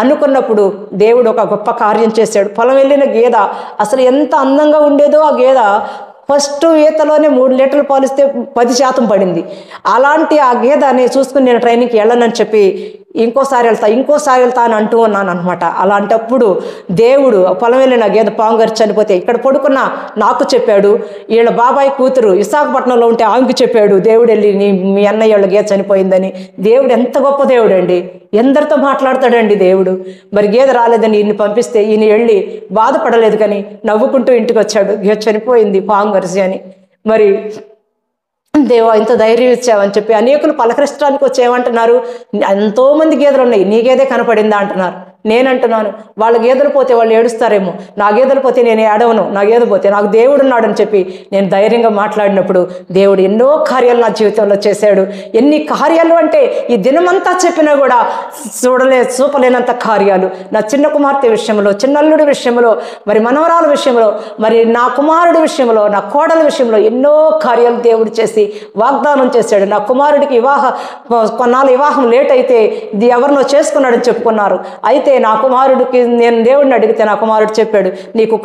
అనుకున్నప్పుడు దేవుడు ఒక గొప్ప కార్యం చేశాడు. పొలం వెళ్ళిన గేదె అసలు ఎంత అందంగా ఉండేదో ఆ గేదె ఫస్ట్ ఈతలోనే 3 లీటర్లు పాలిస్తే 10% పడింది. అలాంటి ఆ గేదెని చూసుకుని నేను ట్రైనింగ్కి వెళ్ళనని చెప్పి ఇంకోసారి వెళ్తా అని అంటూ ఉన్నాను అనమాట. అలాంటప్పుడు దేవుడు పొలం వెళ్ళిన గేదె పాంగర్ చనిపోతే ఇక్కడ పడుకున్న నాకు చెప్పాడు. వీళ్ళ బాబాయ్ కూతురు విశాఖపట్నంలో ఉంటే ఆమెకి చెప్పాడు, దేవుడు వెళ్ళి మీ అన్నయ్య వాళ్ళ గేదె చనిపోయిందని. దేవుడు ఎంత గొప్ప దేవుడు అండి, ఎందరితో మాట్లాడతాడండి దేవుడు. మరి గేదె రాలేదని ఈయన్ని పంపిస్తే ఈయన వెళ్ళి బాధపడలేదు కానీ నవ్వుకుంటూ ఇంటికి వచ్చాడు, గేదె చనిపోయింది పాంగర్సి అని. మరి దేవా ఇంత ధైర్యం ఇచ్చావని చెప్పి అనేకులు పలకరించడానికి వచ్చేమంటున్నారు, ఎంతోమంది గేదెలు ఉన్నాయి, నీ గేదె కనపడిందా అంటున్నారు. నేనంటున్నాను వాళ్ళ గేదెలు పోతే వాళ్ళు ఏడుస్తారేమో, నా గేదెలు పోతే నేను ఏడవను, నా గేదె పోతే నాకు దేవుడు ఉన్నాడని చెప్పి నేను ధైర్యంగా మాట్లాడినప్పుడు దేవుడు ఎన్నో కార్యాలు నా జీవితంలో చేశాడు. ఎన్ని కార్యాలు అంటే ఈ దినమంతా చెప్పినా కూడా చూపలేనంత కార్యాలు. నా చిన్న కుమార్తె విషయంలో, చిన్నల్లుడి విషయంలో, మరి మనవరాల విషయంలో, మరి నా కుమారుడి విషయంలో, నా కోడల విషయంలో ఎన్నో కార్యాలు దేవుడు చేసి వాగ్దానం చేశాడు. నా కుమారుడికి కొన్నాళ్ళు వివాహం లేట్ అయితే ఇది ఎవరినో చేసుకున్నాడని చెప్పుకున్నారు. అయితే నా కుమారుడికి నేను దేవుడిని అడిగితే నా కుమారుడు చెప్పాడు, నీకు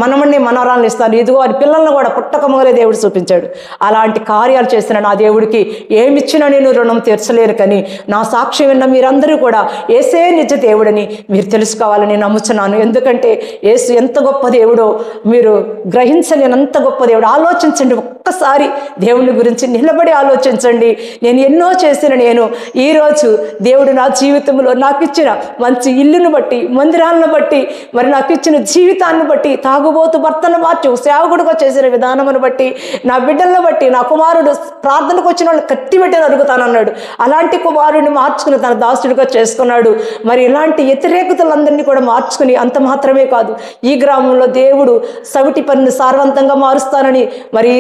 మనమణ్ణి మనవరాలను ఇస్తాను, ఇదిగో అని పిల్లలను కూడా పుట్టకముగలే దేవుడు చూపించాడు. అలాంటి కార్యాలు చేసిన నా దేవుడికి ఏమిచ్చినా నేను రుణం తీర్చలేను. కానీ నా సాక్ష్యం విన్న మీరందరూ కూడా యేసే నిజ దేవుడని మీరు తెలుసుకోవాలని నమ్ముచున్నాను. ఎందుకంటే యేసు ఎంత గొప్ప దేవుడో మీరు గ్రహించలేనంత గొప్ప దేవుడు. ఆలోచించండి, ఒక్కసారి దేవుని గురించి నిలబడి ఆలోచించండి. నేను ఎన్నో చేసిన ఈరోజు దేవుడు నా జీవితంలో నాకు ఇచ్చిన మంచి ఇల్లును బట్టి, మందిరాలను బట్టి, మరి నాకు ఇచ్చిన జీవితాన్ని బట్టి, తాగుబోతు భర్తను మార్చి సేవకుడుగా చేసిన విధానమును బట్టి, నా బిడ్డలను బట్టి, నా కుమారుడు ప్రార్థనకు వచ్చిన వాళ్ళు కట్టిబెట్టి అడుగుతానన్నాడు. అలాంటి కుమారుడిని మార్చుకుని తన దాసుడిగా చేసుకున్నాడు. మరి ఇలాంటి వ్యతిరేకతలందరినీ కూడా మార్చుకుని, అంత మాత్రమే కాదు, ఈ గ్రామంలో దేవుడు సవిటి పనిని సారవంతంగా మారుస్తానని, మరి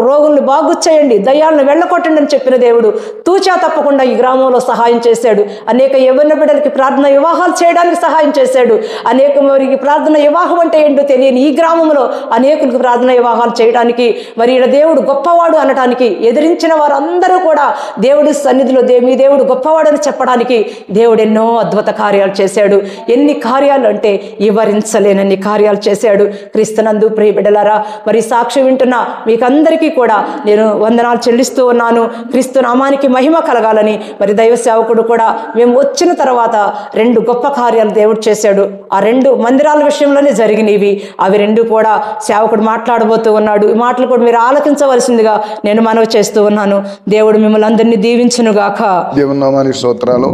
రోగుల్ని బాగు చేయండి, దయ్యాలను వెళ్ళకొట్టండి అని చెప్పిన దేవుడు తూచా తప్పకుండా ఈ గ్రామంలో సహాయం చేశాడు. అనేక యవ్వన బిడ్డలకి ప్రార్థన వివాహాలు చేయడానికి సహాయం చేశాడు. అనేక మరి ప్రార్థన వివాహం అంటే ఏంటో తెలియని ఈ గ్రామంలో అనేకులకు ప్రార్థన వివాహాలు చేయడానికి, మరి ఈడ దేవుడు గొప్పవాడు అనడానికి, ఎదిరించిన వారందరూ కూడా దేవుడి సన్నిధిలో మీ దేవుడు గొప్పవాడని చెప్పడానికి దేవుడు ఎన్నో అద్భుత కార్యాలు చేశాడు. ఎన్ని కార్యాలు అంటే వివరించలేనన్ని కార్యాలు చేశాడు. క్రీస్తునందు ప్రియ బిడ్డలారా, మరి సాక్ష్యం వింటున్న మీకందరికీ కూడా నేను వందనాలు చెల్లిస్తూ ఉన్నాను. క్రీస్తు నామానికి మహిమ కలగాలని. మరి దైవ సేవకుడు కూడా మేము వచ్చిన తర్వాత 2 గొప్ప కార్యాలు దేవుడు చేశాడు. ఆ 2 మందిరాల విషయంలోనే జరిగినవి. అవి 2 కూడా సేవకుడు మాట్లాడబోతూ ఉన్నాడు. ఈ మాటలు కూడా మీరు ఆలకించవలసిందిగా నేను మనవి చేస్తూ ఉన్నాను. దేవుడు మిమ్మల్ని అందరినీ దీవించునుగాక. దేవుని నామానికి స్తోత్రాలు.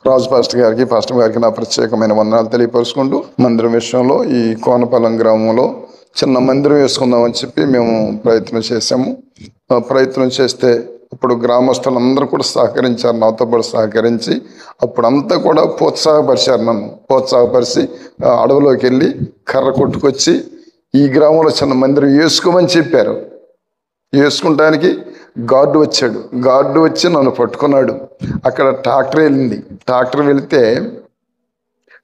రాజు పాస్టర్ గారికి నా ప్రత్యేకమైన వందనాలు తెలియపరుచుకుంటూ, మందిరం విషయంలో ఈ కోనపాలెం గ్రామంలో చిన్న మందిరం వేసుకుందామని చెప్పి మేము ప్రయత్నం చేసాము. ప్రయత్నం చేస్తే అప్పుడు గ్రామస్తులందరూ కూడా సహకరించారు, నాతో పాటు సహకరించి అప్పుడంతా కూడా ప్రోత్సాహపరిచారు. నన్ను ప్రోత్సాహపరిచి అడవిలోకి వెళ్ళి కర్ర కొట్టుకొచ్చి ఈ గ్రామంలో చిన్న మందిరం వేసుకోమని చెప్పారు. వేసుకుంటానికి గార్డు వచ్చాడు. గార్డు వచ్చి నన్ను పట్టుకున్నాడు. అక్కడ ట్రాక్టర్ వెళ్ళింది. ట్రాక్టర్ వెళితే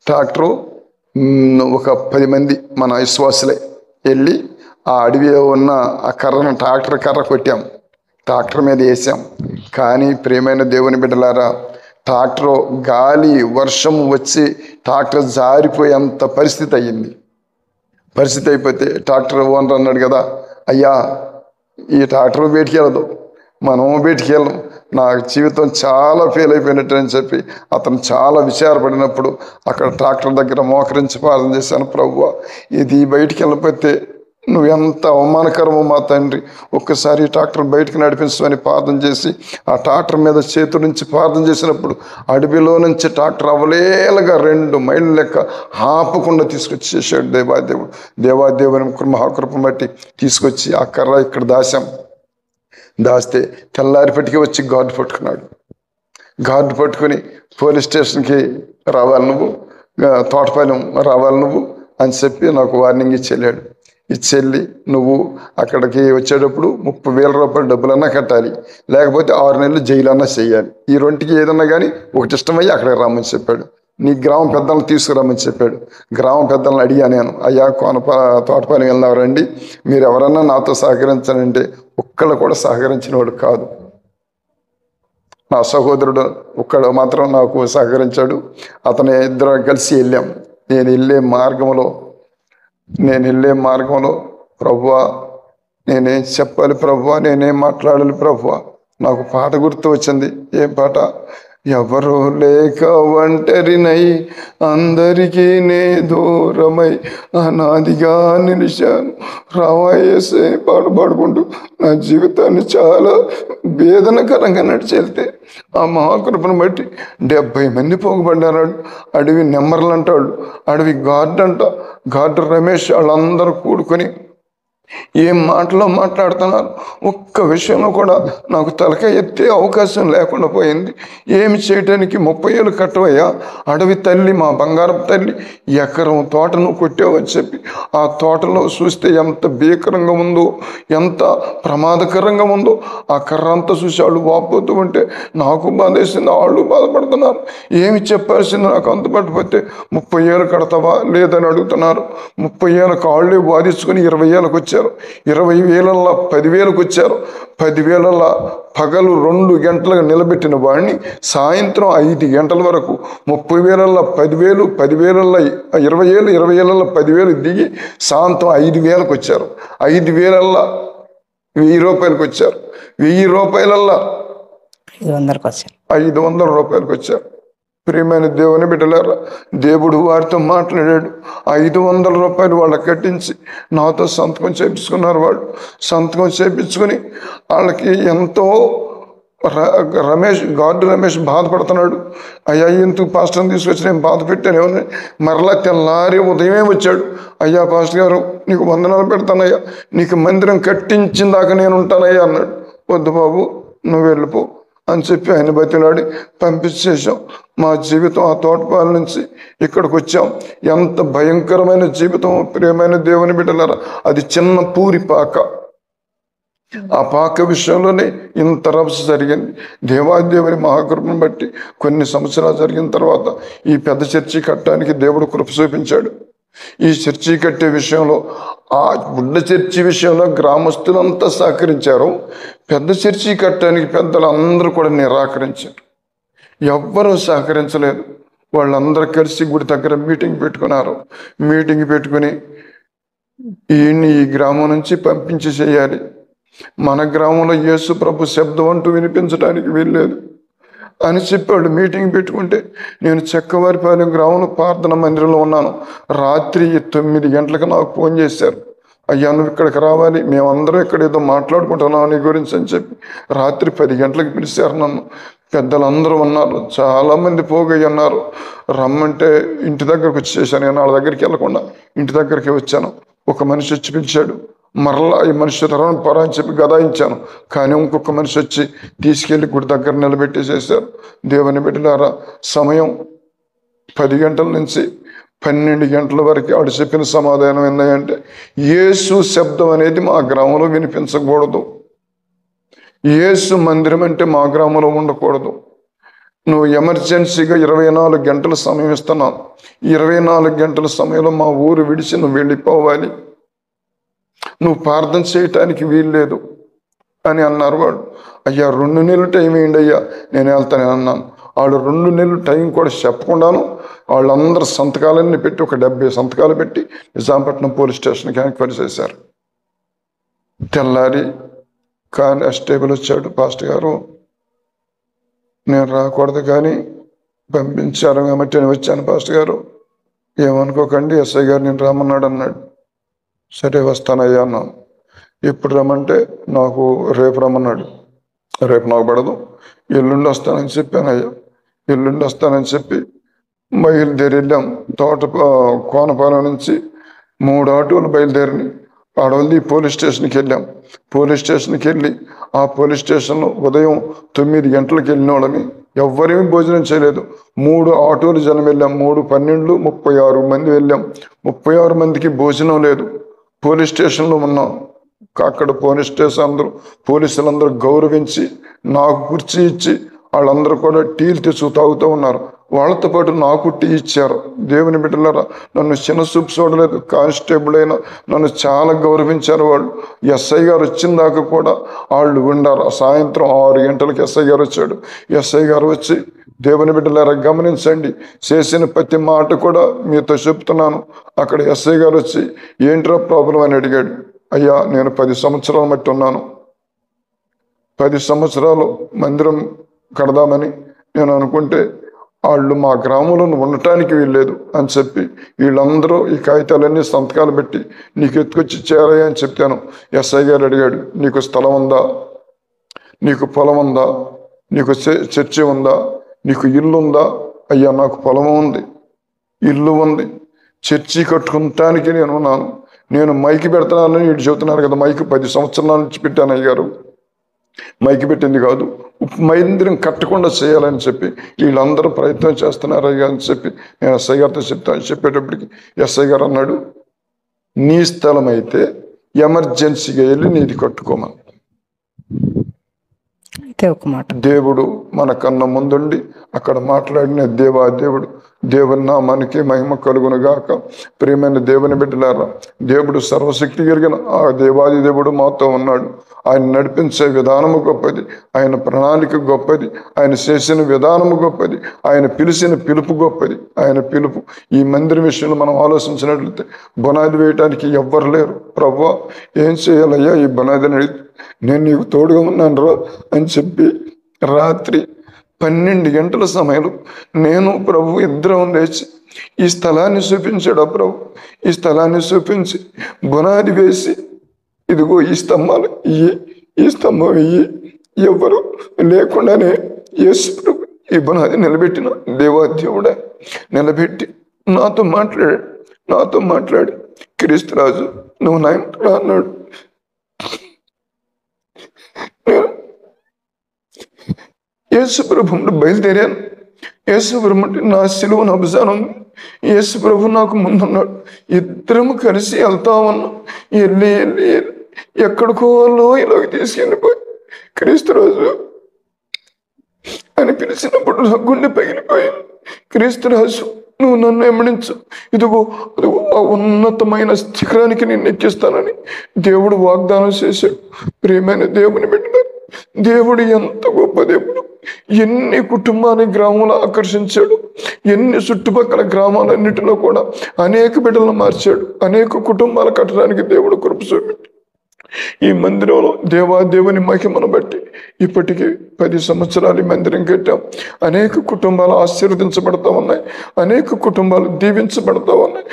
ట్రాక్టరు ఒక 10 మంది మన విశ్వాసులే వెళ్ళి ఆ అడవిలో ఉన్న ఆ కర్రను ట్రాక్టర్ కర్ర కొట్టాం. ట్రాక్టర్ మీద వేసాం. కానీ ప్రియమైన దేవుని బిడ్డలారా, ట్రాక్టర్ గాలి వర్షం వచ్చి ట్రాక్టర్ జారిపోయేంత పరిస్థితి అయ్యింది. పరిస్థితి అయిపోతే ట్రాక్టర్ ఓనర్ అన్నాడు కదా, అయ్యా ఈ ట్రాక్టర్ బయటికి వెళ్ళదు, మనము బయటికి వెళ్ళం, నా జీవితం చాలా ఫెయిల్ అయిపోయినట్టు అని చెప్పి అతను చాలా విచారపడినప్పుడు అక్కడ ట్రాక్టర్ దగ్గర మోకరించి ప్రార్థన చేశాను. ప్రభువా, ఇది బయటికి వెళ్ళకపోతే నువ్వు ఎంత అవమానకరమో మా తండ్రి, ఒక్కసారి ట్రాక్టర్ బయటకు నడిపించమని ప్రార్థన చేసి ఆ ట్రాక్టర్ మీద చేతుల నుంచి ప్రార్థన చేసినప్పుడు అడవిలో నుంచి ట్రాక్టర్ అవలేలుగా 2 మైళ్ళ లెక్క ఆపకుండా తీసుకొచ్చేసాడు దేవాదేవుని మహాకృప బట్టి తీసుకొచ్చి ఆ కర్ర ఇక్కడ దాస్తే తెల్లారిపటికి వచ్చి గార్డు పట్టుకున్నాడు. గార్డు పట్టుకుని పోలీస్ స్టేషన్కి రావాలి నువ్వు, తోటపాలెం రావాలి నువ్వు అని చెప్పి నాకు వార్నింగ్ ఇచ్చెళ్ళాడు. ఇచ్చెళ్ళి నువ్వు అక్కడికి వచ్చేటప్పుడు 30,000 రూపాయలు డబ్బులన్నా కట్టాలి, లేకపోతే 6 నెలలు జైలన్నా చేయాలి. ఈ 2కి ఏదన్నా కానీ ఒకటి ఇష్టమయ్యి అక్కడికి రమ్మని చెప్పాడు. నీ గ్రామ పెద్దలను తీసుకురమ్మని చెప్పాడు. గ్రామ పెద్దలను అడిగా నేను, అయ్యా తోటపాలెం వెళ్ళినావు రండి, మీరు ఎవరన్నా నాతో సహకరించాలంటే ఒక్కళ్ళు కూడా సహకరించిన వాడు కాదు. నా సహోదరుడు ఒక్కడు మాత్రం నాకు సహకరించాడు. అతను ఇద్దరు కలిసి వెళ్ళాం. నేను వెళ్ళే మార్గంలో ప్రభువా నేనేం చెప్పాలి ప్రభువా, నేనేం మాట్లాడాలి ప్రభువా, నాకు పాట గుర్తు వచ్చింది. ఏం పాట? ఎవరు లేక ఒంటరినై అందరికీ నే దూరమై అనాదిగా నిలిచాను రావాయేసే పాట పాడుకుంటూ నా జీవితాన్ని చాలా వేదనకరంగా నడిచెళ్తే ఆ మహాకృపను బట్టి 70 మంది పోగుపడ్డారు. అడవి నెంబర్లు అంటాడు, అడవి గార్డు రమేష్ వాళ్ళందరూ కూడుకొని ఏం మాటలో మాట్లాడుతున్నారు. ఒక్క విషయంలో కూడా నాకు తలకాయ ఎత్తే అవకాశం లేకుండా పోయింది. ఏమి చేయటానికి 30 ఏళ్ళు కట్టవయ్యా, అడవి తల్లి, మా బంగారపు తల్లి, ఎకరం తోటను కొట్టావని చెప్పి ఆ తోటలో చూస్తే ఎంత భీకరంగా ఉందో, ఎంత ప్రమాదకరంగా ఉందో. ఆ కర్ర అంతా చూసి వాళ్ళు వాపోతూ ఉంటే నాకు బాధ వేసింది, వాళ్ళు బాధపడుతున్నారు. ఏమి చెప్పాల్సింది నాకు అంతుపట్టిపోతే 30 ఏళ్ళు కడతావా లేదని అడుగుతున్నారు. 30 ఏళ్ళకు వాళ్ళే వాదించుకొని 20 ఏళ్ళకు వచ్చారు. వచ్చారు, 20,000 10,000కు వచ్చారు. 10,000 పగలు 2 గంటలకు నిలబెట్టిన వాడిని సాయంత్రం 5 గంటల వరకు 30,000 10,000, 10,000 20,000, 20,000 10,000 దిగి సాయంత్రం 5,000కు వచ్చారు. 5,000 1,000 వచ్చారు. 1,000 రూపాయలల్లా 500కి వచ్చారు. 500 రూపాయలకు వచ్చారు. ప్రియమైన దేవుని బిడ్డలారా, దేవుడు వారితో మాట్లాడాడు. 500 రూపాయలు వాళ్ళకి కట్టించి నాతో సంతకం చేయించుకున్నారు. వాళ్ళు సంతకం చేయించుకుని వాళ్ళకి ఎంతో గార్డు రమేష్ బాధపడుతున్నాడు. అయ్యా ఎందుకు పాస్టర్ని తీసుకొచ్చి నేను బాధ పెట్టాను. మరలా తెల్లారి ఉదయమే వచ్చాడు. అయ్యా పాస్టర్ గారు నీకు వందనాలు పెడతానయ్యా, నీకు మందిరం కట్టించిన దాకా నేను ఉంటానయ్యా అన్నాడు. వద్దు బాబు నువ్వు వెళ్ళిపో అని చెప్పి ఆయన బతిలాడి పంపించేసాం. మా జీవితం ఆ తోటపాల నుంచి ఇక్కడికి వచ్చాం. ఎంత భయంకరమైన జీవితం ప్రియమైన దేవుని బిడ్డలారా. అది చిన్న పూరి పాక. ఆ పాక విషయంలోనే ఇంత రభస జరిగింది. దేవాదేవుని మహాకృపను బట్టి కొన్ని సంవత్సరాలు జరిగిన తర్వాత ఈ పెద్ద చర్చి కట్టడానికి దేవుడు కృప చూపించాడు. ఈ చర్చి కట్టే విషయంలో, ఆ బుడ్డ చర్చి విషయంలో గ్రామస్తులంతా సహకరించారు. పెద్ద చర్చి కట్టడానికి పెద్దలు అందరూ కూడా నిరాకరించారు. ఎవ్వరూ సహకరించలేదు. వాళ్ళందరూ కలిసి గుడి దగ్గర మీటింగ్ పెట్టుకున్నారు. మీటింగ్ పెట్టుకుని ఈ గ్రామం నుంచి పంపించి చేయాలి. మన గ్రామంలో యేసు ప్రభు శబ్దం అంటూ వినిపించడానికి వీల్లేదు అని చెప్పాడు. మీటింగ్ పెట్టుకుంటే నేను చెక్కవారిపాలెం గ్రామంలో ప్రార్థన మందిరంలో ఉన్నాను. రాత్రి 9 గంటలకు నాకు ఫోన్ చేశారు. అయ్యా నువ్వు ఇక్కడికి రావాలి, మేమందరం ఇక్కడ ఏదో మాట్లాడుకుంటున్నాం నీ గురించి అని చెప్పి రాత్రి 10 గంటలకు పిలిచారు నన్ను. పెద్దలందరూ ఉన్నారు, చాలామంది పోగయ్యి ఉన్నారు. రమ్మంటే ఇంటి దగ్గరకు వచ్చేసాను. నేను వాళ్ళ దగ్గరికి వెళ్ళకుండా ఇంటి దగ్గరికి వచ్చాను. ఒక మనిషి వచ్చి పిలిచాడు. మరలా ఈ మనిషి తరం పరా అని చెప్పి గదాయించాను. కానీ ఇంకొక మనిషి వచ్చి తీసుకెళ్లి గుడి దగ్గర నిలబెట్టేసేసారు. దేవుని బిడ్డలారా, సమయం 10 గంటల నుంచి 12 గంటల వరకు ఆడు చెప్పిన సమాధానం ఏంటంటే, యేసు శబ్దం అనేది మా గ్రామంలో వినిపించకూడదు. యేసు మందిరం అంటే మా గ్రామంలో ఉండకూడదు. నువ్వు ఎమర్జెన్సీగా 24 గంటల సమయం ఇస్తున్నావు. 24 గంటల సమయంలో మా ఊరు విడిచి నువ్వు వెళ్ళిపోవాలి. నువ్వు ప్రార్థన చేయటానికి వీల్లేదు అని అన్నారు వాళ్ళు. అయ్యా 2 నెలలు టైం వేయండి అయ్యా, నేను వెళ్తానని అన్నాను. వాళ్ళు 2 నెలలు టైం కూడా చెప్పకుండాను వాళ్ళందరూ సంతకాలన్నీ పెట్టి ఒక 70 సంతకాలు పెట్టి నిజాంపట్నం పోలీస్ స్టేషన్కి ఎంక్వైరీ చేశారు. తెల్లారి కానిస్టేబుల్ వచ్చాడు. పాస్టర్ గారు నేను రాకూడదు కానీ పంపించారు కాబట్టి నేను వచ్చాను పాస్టర్ గారు, ఏమనుకోకండి, ఎస్ఐ గారు నేను రమ్మన్నాడు అన్నాడు. సరే వస్తానయ్యా అన్నాను. ఎప్పుడు రమ్మంటే నాకు రేపు రమ్మన్నాడు. రేపు నాకు పడదు, ఎల్లుండి వస్తానని చెప్పాను. అయ్యా ఎల్లుండి వస్తానని చెప్పి బయలుదేరి వెళ్ళాం. కోనపాలెం నుంచి 3 ఆటోలు బయలుదేరిని ఆడవల్లి పోలీస్ స్టేషన్కి వెళ్ళాం. పోలీస్ స్టేషన్కి వెళ్ళి ఆ పోలీస్ స్టేషన్లో ఉదయం 9 గంటలకు వెళ్ళిన వాళ్ళని ఎవ్వరేమీ భోజనం చేయలేదు. 3 ఆటోలు జనం వెళ్ళాం. 3, 12, 36 మంది వెళ్ళాం. 36 మందికి భోజనం లేదు. పోలీస్ స్టేషన్లో ఉన్నాం. అక్కడ పోలీస్ స్టేషన్ అందరూ పోలీసులందరూ గౌరవించి నాకు కుర్చీ ఇచ్చి వాళ్ళందరూ కూడా టీలు తెచ్చు తాగుతూ ఉన్నారు. వాళ్ళతో పాటు నాకు టీ ఇచ్చారు. దేవుని బిడ్డలారా, నన్ను చిన్న చూపు చూడలేదు. కానిస్టేబుల్ అయినా నన్ను చాలా గౌరవించారు వాళ్ళు. ఎస్ఐ గారు వచ్చిన దాకా కూడా వాళ్ళు ఉండారు. సాయంత్రం 6 గంటలకు ఎస్ఐ గారు వచ్చాడు. ఎస్ఐ గారు వచ్చి, దేవుని బిడ్డలారా గమనించండి, చేసిన ప్రతి మాట కూడా మీతో చెప్తున్నాను. అక్కడ ఎస్ఐ గారు వచ్చి ఏంట్రా ప్రాబ్లం అని అడిగాడు. అయ్యా నేను 10 సంవత్సరాలు మట్టి ఉన్నాను. 10 సంవత్సరాలు మందిరం కడదామని నేను అనుకుంటే వాళ్ళు మా గ్రామంలో ఉండటానికి వీల్లేదు అని చెప్పి వీళ్ళందరూ ఈ కాగితాలన్నీ సంతకాలు పెట్టి నీకు ఎత్తుకొచ్చి చేరాయి అని చెప్పాను. ఎస్ఐ గారు అడిగాడు, నీకు స్థలం ఉందా, నీకు పొలం ఉందా, నీకు చర్చి ఉందా, నీకు ఇల్లు ఉందా? అయ్యా నాకు పొలము ఉంది, ఇల్లు ఉంది, చర్చి కట్టుకుంటానికి నేను ఉన్నాను. నేను మైకి పెడతానని వీడు చెబుతున్నారు కదా, మైకి 10 సంవత్సరాల నుంచి పెట్టాను అయ్యారు. మైకి పెట్టింది కాదు, మందిరం కట్టకుండా చేయాలని చెప్పి వీళ్ళందరూ ప్రయత్నం చేస్తున్నారు అయ్యా అని చెప్పి నేను ఎస్ఐ గారితో చెప్పేటప్పటికి ఎస్ఐ గారు అన్నాడు, నీ స్థలం అయితే ఎమర్జెన్సీగా వెళ్ళి నీది కట్టుకోమని. అయితే ఒక మాట, దేవుడు మన కన్న ముందుండి అక్కడ మాట్లాడిన దేవుడు. దేవుని నామానికి మహిమ కలుగును గాక. ప్రియమైన దేవుని బిడ్డలారా, దేవుడు సర్వశక్తి కలిగిన ఆ దేవాది దేవుడు మాతో ఉన్నాడు. ఆయన నడిపించే విధానము గొప్పది, ఆయన ప్రణాళిక గొప్పది, ఆయన చేసిన విధానము గొప్పది, ఆయన పిలిచిన పిలుపు గొప్పది. ఆయన పిలుపు ఈ మందిరం విషయంలో మనం ఆలోచించినట్లయితే బునాది వేయటానికి ఎవ్వరు లేరు. ప్రభువా ఏం చేయాలయ్యా ఈ బునాదిని అడిగితే, నేను నీకు తోడుగా ఉన్నాను రా అని చెప్పి రాత్రి 12 గంటల సమయంలో నేను ప్రభు ఇద్దరం లేచి ఈ స్థలాన్ని చూపించాడు. ప్రభు ఈ స్థలాన్ని చూపించి బునాది వేసి, ఇదిగో ఈ స్తంభాలు ఇయ్యి, ఈ స్తంభం ఇయ్యి, ఎవరు లేకుండానే యేసు ప్రభు ఈ బునాది నిలబెట్టిన దేవాదేవుడా నిలబెట్టి నాతో మాట్లాడి క్రీస్తురాజు నువ్వు నాయన అన్నాడు. యేసు ప్రభువును బయలుదేరాను. యేసు ప్రభు అంటే నా సిలువను అభిజానం ఉంది. యేసు ప్రభు నాకు ముందున్నాడు. ఇద్దరము కలిసి వెళ్తా ఉన్నాం. వెళ్ళి ఎక్కడికో ఇలాగ తీసుకెళ్ళిపోయి క్రీస్తురాజు అని పిలిచినప్పుడు నా గుండె పగిలిపోయింది. క్రీస్తురాజు నువ్వు నన్ను వెంబడించు, ఇదిగో ఆ ఉన్నతమైన శిఖరానికి నేను ఎక్కిస్తానని దేవుడు వాగ్దానం చేశాడు. ప్రియమైన దేవుని బిడ్డలారా, దేవుడు ఎంత గొప్ప దేవుడు! ఎన్ని కుటుంబాన్ని గ్రామంలో ఆకర్షించాడు, ఎన్ని చుట్టుపక్కల గ్రామాలన్నిటిలో కూడా అనేక బిడ్డలను మార్చాడు, అనేక కుటుంబాలు కట్టడానికి దేవుడు కృప చూపెట్టాడు. ఈ మందిరంలో దేవుని మహిమను బట్టి ఇప్పటికీ 10 సంవత్సరాలు మందిరం కట్టాం. అనేక కుటుంబాలు ఆశీర్వదించబడతా ఉన్నాయి, అనేక కుటుంబాలు దీవించబడతా ఉన్నాయి.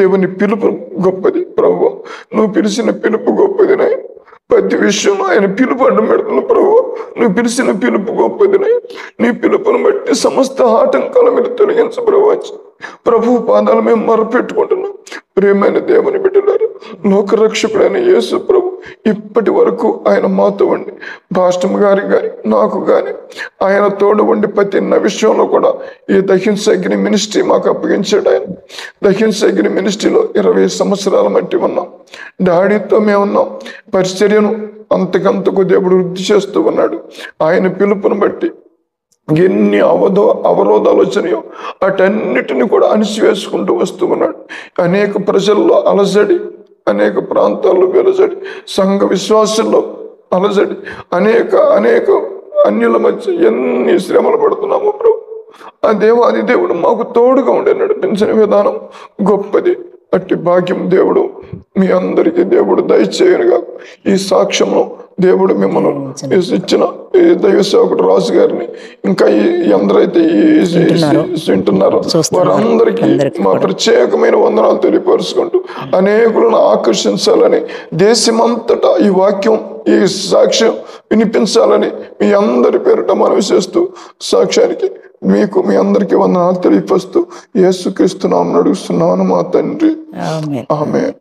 దేవుని పిలుపు గొప్పది. ప్రభువా నువ్వు పిలిచిన పిలుపు గొప్పది నాయన. ప్రతి విషయంలో ఆయన పిలుపు అడ్డం పెడుతున్న ప్రభు, నువ్వు పిలిచిన పిలుపు గొప్పది నాయన. నీ పిలుపును బట్టి సమస్త ఆటంకాల మీద తొలగించ ప్రభు పాదాలు మేము మొరపెట్టుకుంటున్నాం. ప్రియమైన దేవుని బిడ్డలారా, లోకరక్షకుడైన యేసు ప్రభు ఇప్పటి వరకు ఆయన మాతో ఉండి, భాస్టమ్ గారికి కానీ నాకు కానీ ఆయన తోడు ఉండి ప్రతి విషయంలో కూడా ఈ దహింసగిరి మినిస్ట్రీ మాకు అప్పగించాడు. ఆయన దహింసగిరి మినిస్ట్రీలో 20 సంవత్సరాల మట్టి ఉన్నాం. డాడీతో మేమున్నాం. పరిచర్యను అంతకంతకు దేవుడు వృద్ధి చేస్తూ ఉన్నాడు. ఆయన పిలుపును బట్టి ఎన్ని అవరోధాలు వచ్చినాయో అటన్నిటిని కూడా అణిచివేసుకుంటూ వస్తూ ఉన్నాడు. అనేక ప్రజల్లో అలజడి, అనేక ప్రాంతాల్లో వెలజడి, సంఘ విశ్వాసంలో అలజడి, అనేక అన్యుల మధ్య ఎన్ని శ్రమలు పడుతున్నాము ప్రభు. ఆ దేవాది దేవుడు మాకు తోడుగా ఉండే నడిపించిన విధానం గొప్పది. అట్టి భాగ్యం దేవుడు మీ అందరికీ దేవుడు దయచేయనుగా. ఈ సాక్ష్యము దేవుడు మిమ్మల్ని ఇచ్చిన ఈ దైవ సేవకుడు రాజు గారిని, ఇంకా ఎందరైతే వింటున్నారో వారందరికీ మా ప్రత్యేకమైన వందనాలు తెలియపరుచుకుంటూ అనేకులను ఆకర్షించాలని, దేశమంతటా ఈ వాక్యం ఈ సాక్ష్యం వినిపించాలని మీ అందరి పేరిట మనవి చేస్తూ సాక్ష్యానికి మీ అందరికీ వందనాలు తెలియపరుస్తూ యేసుక్రీస్తు నామమున అడుగుతున్నాను మా తండ్రి. ఆమేన్.